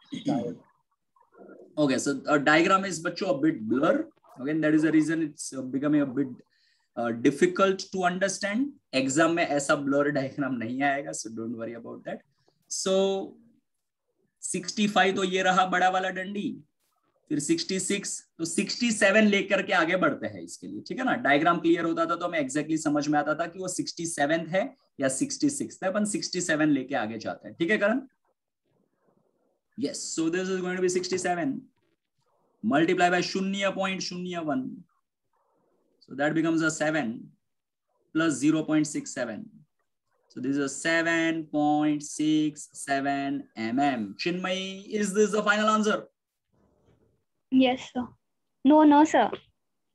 Okay, so our diagram is बच्चों a bit blur. Again, that is the reason it's becoming a bit difficult to understand. Exam में ऐसा blur diagram नहीं आएगा, so don't worry about that. So 65 तो ये रहा बड़ा वाला डंडी, फिर 66, तो 67 लेकर के आगे बढ़ते हैं इसके लिए। ठीक है ना, डायग्राम क्लियर होता था तो हमें एग्जैक्टली समझ में आता था कि वो 67 है या 66 है, अपन 67 लेके आगे जाते हैं। ठीक है करण? Yes, so this is going to be 67 multiply by 0.01, so that becomes a 7 plus 0.67, so this is a 7.67 mm. Chinmay, is this the final answer? Yes, sir. No, sir.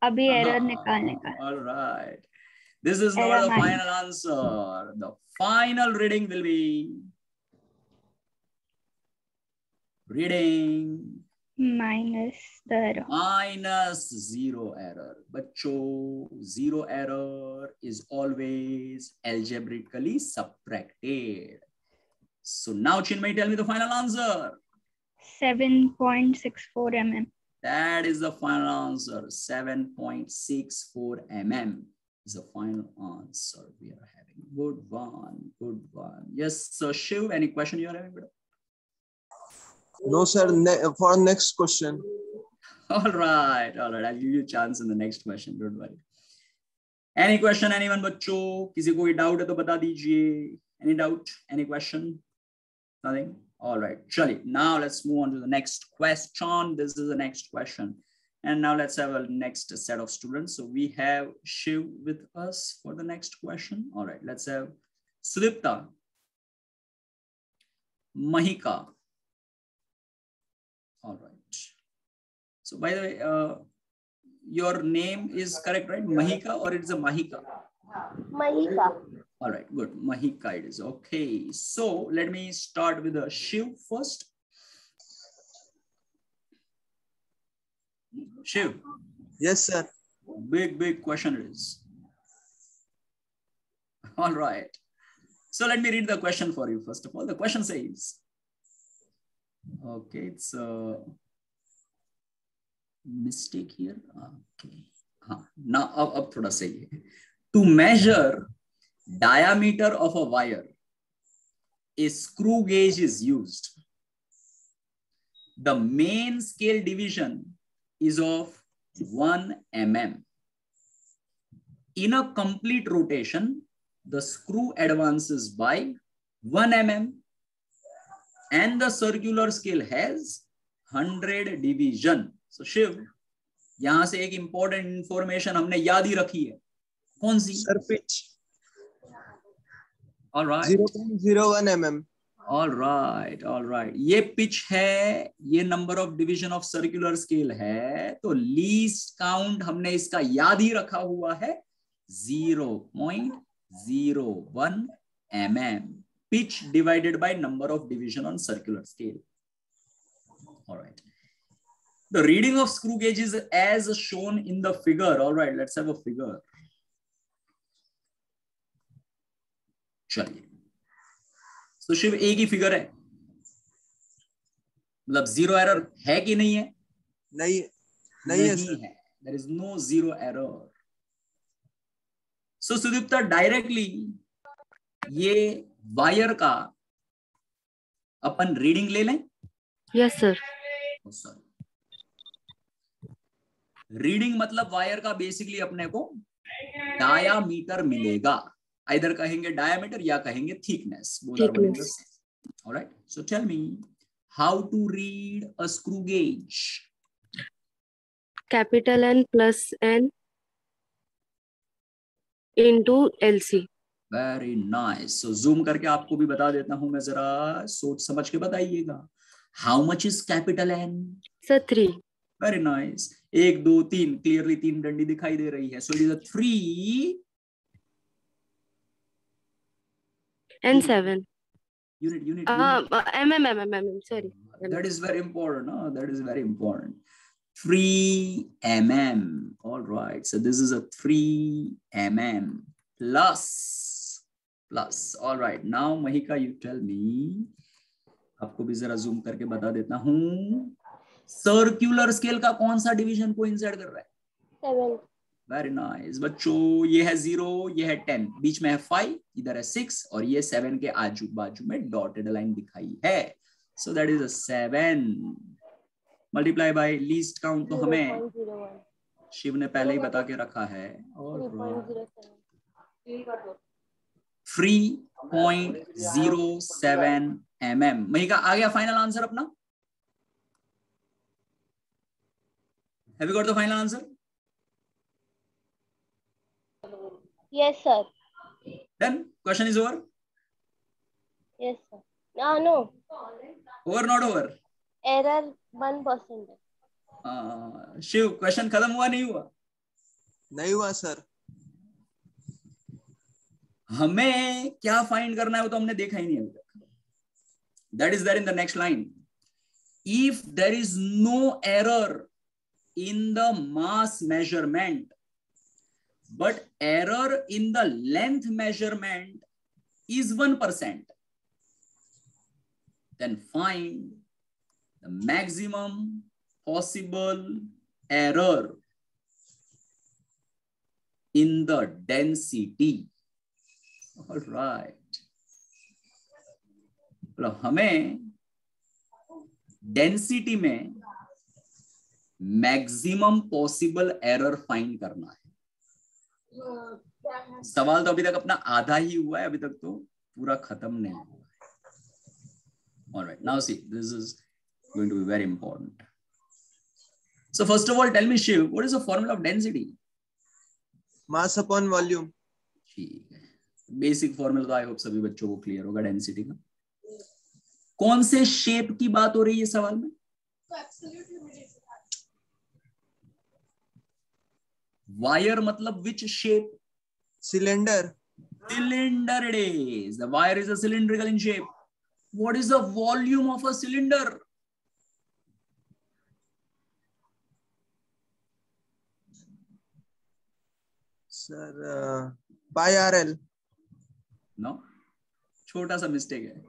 अभी error निकालने का। All right, this is not the final answer. The final reading will be reading minus the error. Minus zero error. बच्चों, zero error is always algebraically subtracted. So now Chinmay, tell me the final answer. 7.64 mm. That is the final answer. 7.64 mm is the final answer we are having. Good one, good one. Yes, so Shiv, any question you are having? No, sir. For next question. All right. I'll give you a chance in the next question. Don't worry. Any question, anyone, बच्चों? किसी को कोई doubt है तो बता दीजिए. Any doubt? Any question? Nothing? All right. Chali. Now let's move on to the next question. This is the next question. And now let's have a next set of students. So we have Shiv with us for the next question. All right. Let's have Sudipta, Mahika. All right. So by the way, your name is correct, right? Mahika, or it's a Mahika? Mahika. All right, good. Mahika it is. Okay. So let me start with the Shiv first. Shiv. Yes, sir. Big question it is. All right. So let me read the question for you. First of all, the question says, okay, it's a mistake here. Okay. Now, up thoda sahi hai. To measure diameter of a wire, a screw gauge is used. The main scale division is of 1 mm. In a complete rotation, the screw advances by 1 mm and the circular scale has 100 division. So Shiv, यहां से एक important information हमने याद ही रखी है. कौन सी? Sir, pitch. All right. 0.01 mm. All right. ये pitch है, ये number of division of circular scale है, तो least count हमने इसका याद ही रखा हुआ है 0.01 mm. Pitch divided by number of division on circular scale. All right. The reading of screw gauge is as shown in the figure. All right, let's have a figure. चलिए. तो शिव एक ही फिगर है, मतलब जीरो एरर है कि नहीं है? नहीं है. There is no zero error. So Sudipta, directly ये वायर का अपन रीडिंग ले लें? Yes, sir. सॉरी, रीडिंग मतलब वायर का बेसिकली अपने को डायामीटर मिलेगा. Either कहेंगे diameter या कहेंगे thickness. Both are one and the same. All right. So tell me how to read a screw gauge. Capital N plus N into LC. Very nice. So zoom करके आपको भी बता देता हूं मैं, जरा सोच समझ के बताइएगा. How much is capital N? Sir, 3. Very nice. 1, 2, 3. Clearly 3 डंडी दिखाई दे रही है. So it is a 3. And 7. Unit. Sorry. That is very important. No? That is very important. 3 mm. All right. So this is a 3 mm plus. All right. Now, Mahika, you tell me. आपको भी जरा zoom करके बता देता हूँ. Circular scale का कौन सा division coincide कर रहा है? 7. Very nice. बच्चों, ये है 0, ये है 10, बीच में है 5, इधर है 6 और ये 7 के आजू बाजू में डॉटेड लाइन दिखाई है. So that is a 7. Multiply by least count तो हमें शिव ने पहले ही बता के रखा है. 3.07 mm. महिका, आ गया फाइनल आंसर अपना? Have you got the final answer? Yes, sir. Done? Question is over? Yes, sir. No. Over, not over? Error 1%. Shiv, question खत्म हुआ नहीं हुआ? नहीं हुआ सर. हमें क्या फाइंड करना है वो तो हमने देखा ही नहीं अभी तक. That is there in the next line. if there is no error in the mass measurement, but error in the length measurement is 1%, then find the maximum possible error in the density. All right. मतलब हमें डेंसिटी में मैक्सिमम पॉसिबल एरर फाइंड करना है। सवाल तो अभी तक अपना आधा ही हुआ है, अभी तक तो पूरा खत्म नहीं हुआ है। All right, now see, this is going to be very important. So first of all, tell me, Shiv, what is the formula of density? Mass upon volume. ठीक है, बेसिक फॉर्मूला तो आई होप सभी बच्चों को क्लियर होगा डेंसिटी का। कौन से शेप की बात हो रही है सवाल में? वायर मतलब which shape? Cylinder. Cylinder it is. The wire is a cylindrical in shape. What is the volume of a cylinder? Sir, pi RL. No, छोटा सा मिस्टेक है।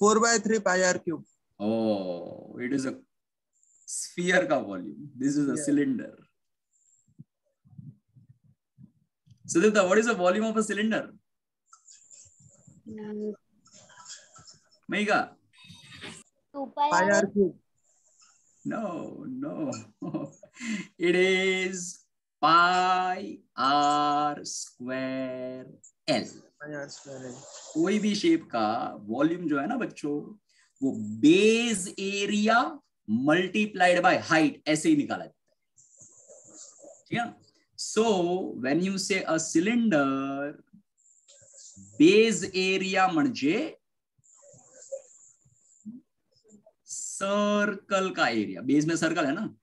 4/3 pi R cube. Oh, it is a sphere का volume. This is a cylinder. Sudipta, what is the volume of a cylinder? Megha? 2 pi Pi R R. cube. No. It is pi r square L. Pi R square L. कोई भी शेप का वॉल्यूम जो है ना बच्चों, वो base area multiplied by height ऐसे ही निकाला जाता है, ठीक है। सो व्हेन यू से अ सिलेंडर, बेस एरिया म्हणजे सर्कल का एरिया, बेस में सर्कल है ना,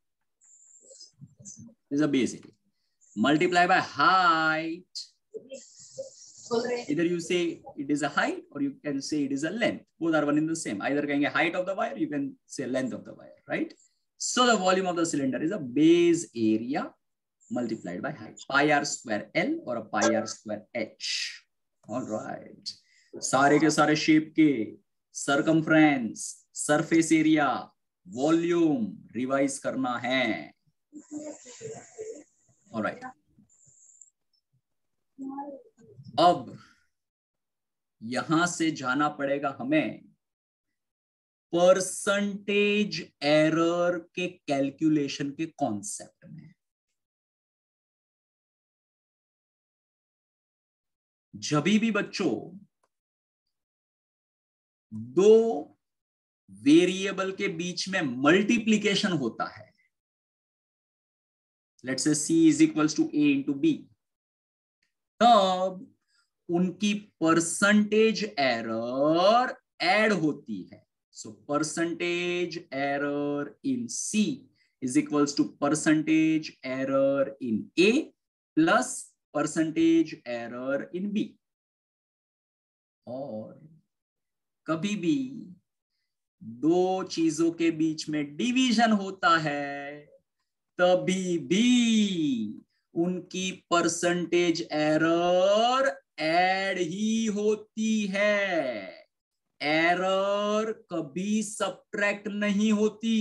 is a base area multiply by height. Either you say it is a height or you can say it is a length. Both are one in the same. Either कहेंगे height of the wire, you can say length of the wire, right? So the volume of the cylinder is a base area multiplied by height. Pi r square L or a pi r square H. All right. सारे के सारे शेप के circumference, surface area, volume revise करना है. All right. अब यहां से जाना पड़ेगा हमें परसेंटेज एरर के कैलकुलेशन के कॉन्सेप्ट में. जब भी बच्चों दो वेरिएबल के बीच में मल्टीप्लीकेशन होता है, let's say C is equals to A into B, तब उनकी परसेंटेज एरर ऐड होती है. So percentage error in C is equals to percentage error in A plus percentage error in B. और कभी भी दो चीजों के बीच में डिवीजन होता है, तभी भी उनकी परसेंटेज एरर ऐड ही होती है. एरर कभी सब्ट्रैक्ट नहीं होती.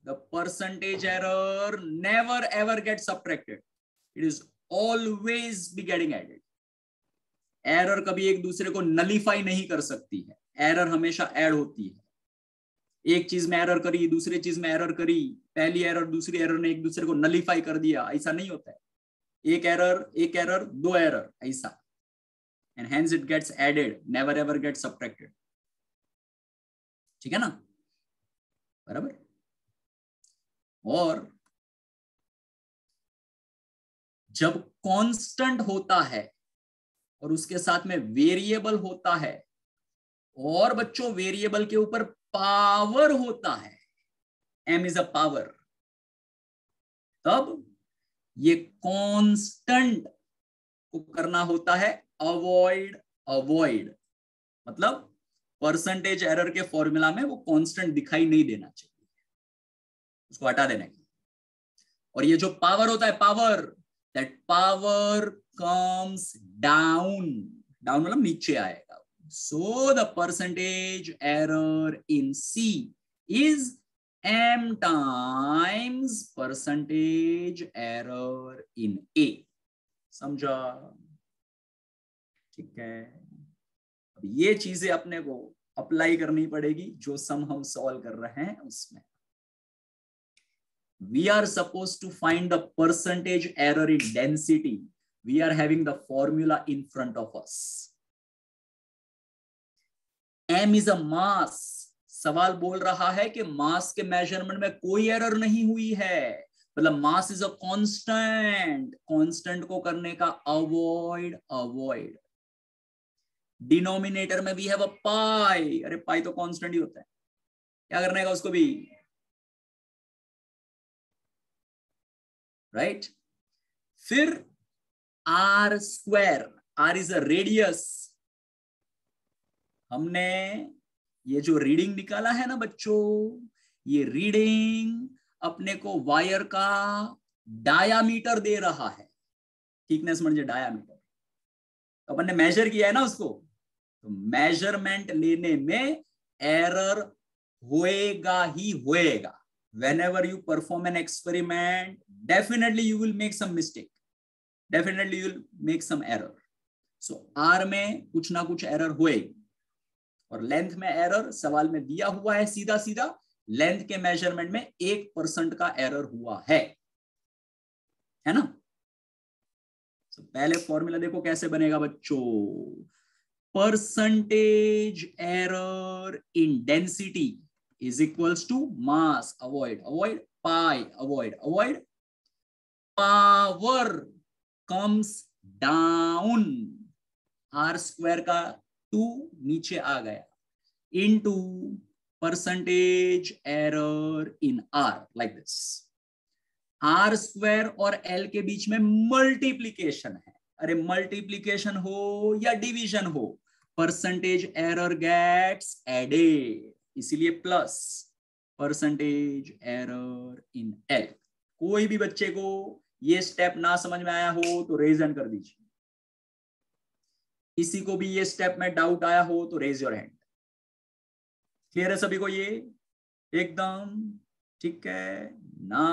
The percentage error never ever get subtracted, it is always be getting added. Error कभी एक दूसरे को नलीफाई नहीं कर सकती है, एरर हमेशा ऐड होती है. एक चीज में एरर करी, दूसरी चीज में एरर करी, पहली एरर दूसरी एरर ने एक दूसरे को नलीफाई कर दिया, ऐसा नहीं होता है. एक एरर दो एरर, ऐसा. And hence it gets added, never ever gets subtracted. ठीक है ना, बराबर. और जब कांस्टेंट होता है और उसके साथ में वेरिएबल होता है, और बच्चों वेरिएबल के ऊपर पावर होता है, m इज अ पावर, तब ये कांस्टेंट को करना होता है अवॉइड. मतलब परसेंटेज एरर के फॉर्मूला में वो कांस्टेंट दिखाई नहीं देना चाहिए, उसको हटा देना है। और ये जो पावर होता है, power, that power comes down, down मतलब नीचे आएगा। So the percentage error in C is m times percentage error in A। समझा? ठीक है, अब ये चीजें अपने को अप्लाई करनी पड़ेगी जो सम हम सॉल्व कर रहे हैं उसमें। We are supposed to find the percentage error in density. We are having the formula in front of us. M is a mass. सवाल बोल रहा है कि मास के मेजरमेंट में कोई एरर नहीं हुई है, मतलब mass is a constant. Constant को करने का अवॉइड, अवॉइड। डिनोमिनेटर में भी है वो पाई, अरे पाई तो कांस्टेंट ही होता है, क्या करने का उसको भी, राइट। फिर R square, R is a radius. हमने ये जो रीडिंग निकाला है ना बच्चों, ये रीडिंग अपने को वायर का डायामीटर दे रहा है, थिकनेस म्हणजे डायामीटर। तो अपन ने मेजर किया है ना उसको, तो मेजरमेंट लेने में एरर होएगा ही होएगा। Whenever you perform an experiment, definitely you will make some mistake, definitely you will make some error. So R में कुछ ना कुछ एरर होएगी, और लेंथ में एरर सवाल में दिया हुआ है सीधा सीधा, लेंथ के मेजरमेंट में 1% का एरर हुआ है ना। तो पहले फॉर्मूला देखो कैसे बनेगा बच्चों, percentage error in density is equals to mass, avoid, avoid, pi, avoid, avoid, power comes down, r square का 2 नीचे आ गया, into percentage error in r, like this। r square और l के बीच में मल्टीप्लीकेशन है, अरे मल्टीप्लीकेशन हो या डिवीजन हो, परसेंटेज एरर गेट्स एडेड, इसीलिए plus percentage error in L. कोई भी बच्चे को ये स्टेप ना समझ में आया हो तो रेज हैंड कर दीजिए, किसी को भी ये स्टेप में डाउट आया हो तो रेज योर हैंड। क्लियर है सभी को ये एकदम? ठीक है ना।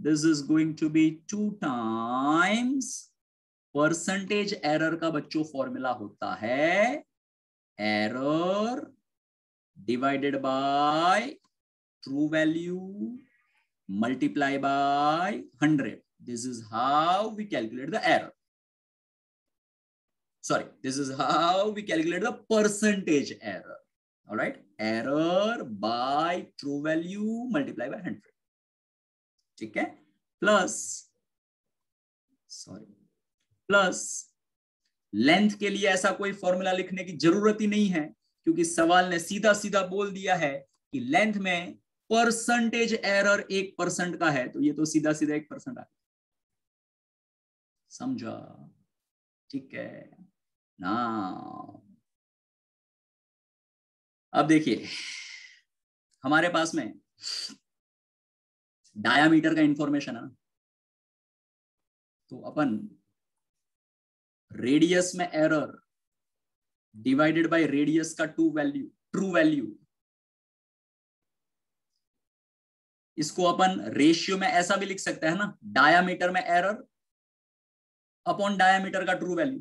This is going to be 2 times percentage error का बच्चों फॉर्मूला होता है error divided by true value multiply by 100. This is how we calculate the error. Sorry, this is how we calculate the percentage error. All right, error by true value multiply by 100. ठीक है, प्लस प्लस लेंथ के लिए ऐसा कोई फॉर्मूला लिखने की जरूरत ही नहीं है, क्योंकि सवाल ने सीधा सीधा बोल दिया है कि लेंथ में परसेंटेज एरर 1% का है, तो ये तो सीधा सीधा 1% आ, समझा? ठीक है ना। अब देखिए हमारे पास में डायामीटर का इंफॉर्मेशन है ना, तो अपन रेडियस में एरर डिवाइडेड बाय रेडियस का ट्रू वैल्यू, इसको अपन रेशियो में ऐसा भी लिख सकते हैं ना, डायामीटर में एरर अपॉन डायामीटर का ट्रू वैल्यू,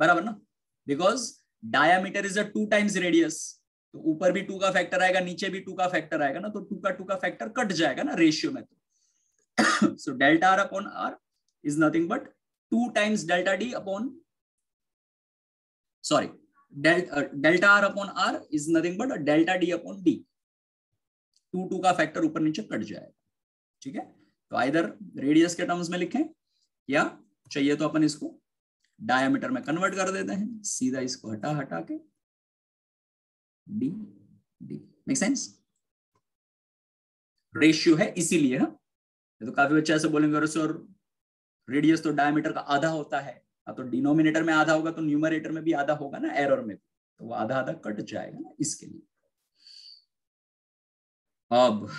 बराबर ना, because diameter is a 2 times radius, तो ऊपर भी 2 का फैक्टर आएगा, नीचे भी 2 का फैक्टर आएगा ना, तो 2 का फैक्टर कट जाएगा ना रेशियो में। तो so delta R upon R is nothing but 2 times delta d upon, sorry, delta r upon r is nothing but a delta d upon d। 2 का फैक्टर ऊपर नीचे कट जाएगा। ठीक है, तो आइदर रेडियस के टर्म्स में लिखें या चाहिए तो अपन इसको डायामीटर में कन्वर्ट कर देते हैं, सीधा इसको हटा के d d। Make sense? Ratio है इसीलिए। हाँ, तो काफी बच्चे ऐसे बोलेंगे सर रेडियस तो डायमीटर का आधा होता है, अब तो डिनोमिनेटर में आधा होगा तो न्यूमरेटर में भी आधा होगा ना, एरर में, तो वो आधा आधा कट जाएगा ना, इसके लिए। अब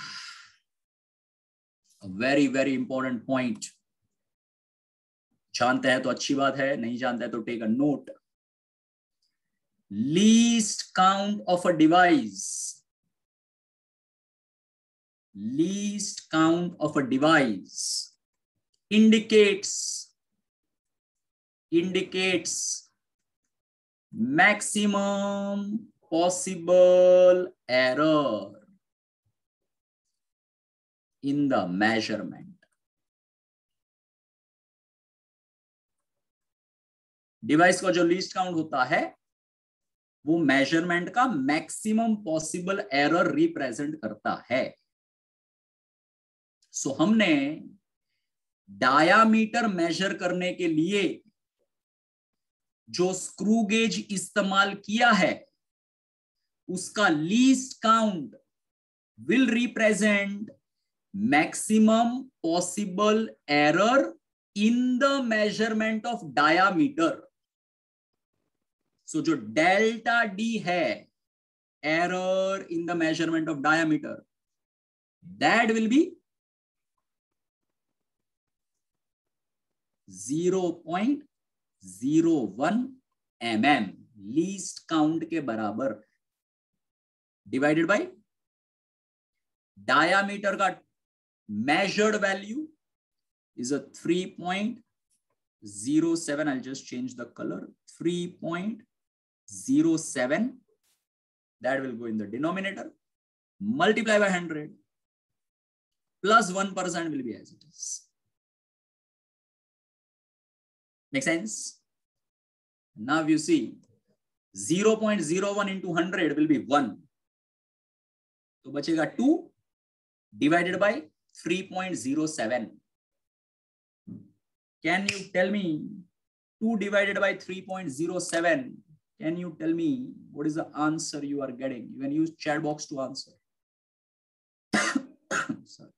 वेरी वेरी इंपॉर्टेंट पॉइंट, जानते हैं तो अच्छी बात है, नहीं जानते हैं तो take a note. Least count of a device, least count of a device indicates maximum possible error in the measurement. Device का जो लीस्ट काउंट होता है वो मेजरमेंट का मैक्सिमम पॉसिबल एरर रिप्रेजेंट करता है। सो हमने डायामीटर मेजर करने के लिए जो स्क्रू गेज इस्तेमाल किया है उसका least count will represent maximum possible error in the measurement of diameter. So जो डेल्टा डी है, error in the measurement of diameter, that will be 0.01 mm, least count के बराबर, डिवाइडेड बाय डायामीटर का measured value is a 3.07. I'll just change the color, 3.07. That will go in the denominator, multiply by 100, plus 1% will be as it is. Make sense? Now you see 0.01 into 100 will be 1. तो बचेगा 2 divided by 3.07. Can you tell me 2 divided by 3.07? Can you tell me what is the answer you are getting? You can use chat box to answer. Sorry.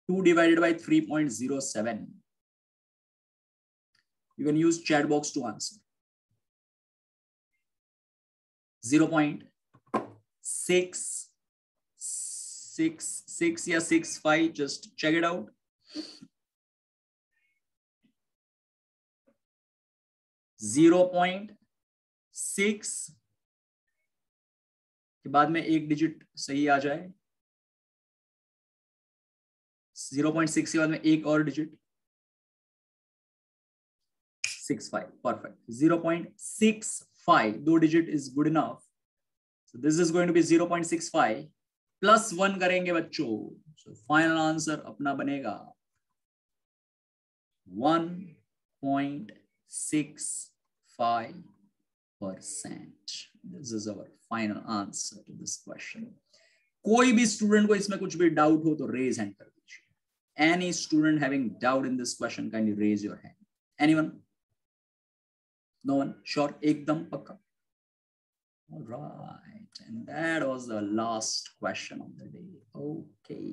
2 divided by 3.07. You can use chat box to answer. 0.666 या 65, just check it out. 0.6 के बाद में एक डिजिट सही आ जाए, 0.6 के बाद में एक और digit, 65, perfect. 0.65, 2 digit is good enough. So this is going to be 0.65 plus 1 करेंगे बच्चों, so final answer अपना बनेगा 1.65%. This is our final answer to this question. कोई भी स्टूडेंट को इसमें कुछ भी डाउट हो तो रेज हैंड कर दीजिए. Any student having doubt in this question, kindly raise your hand. Anyone? No one? Sure? Ekdam pakka. All right. And that was the last question of the day. Okay.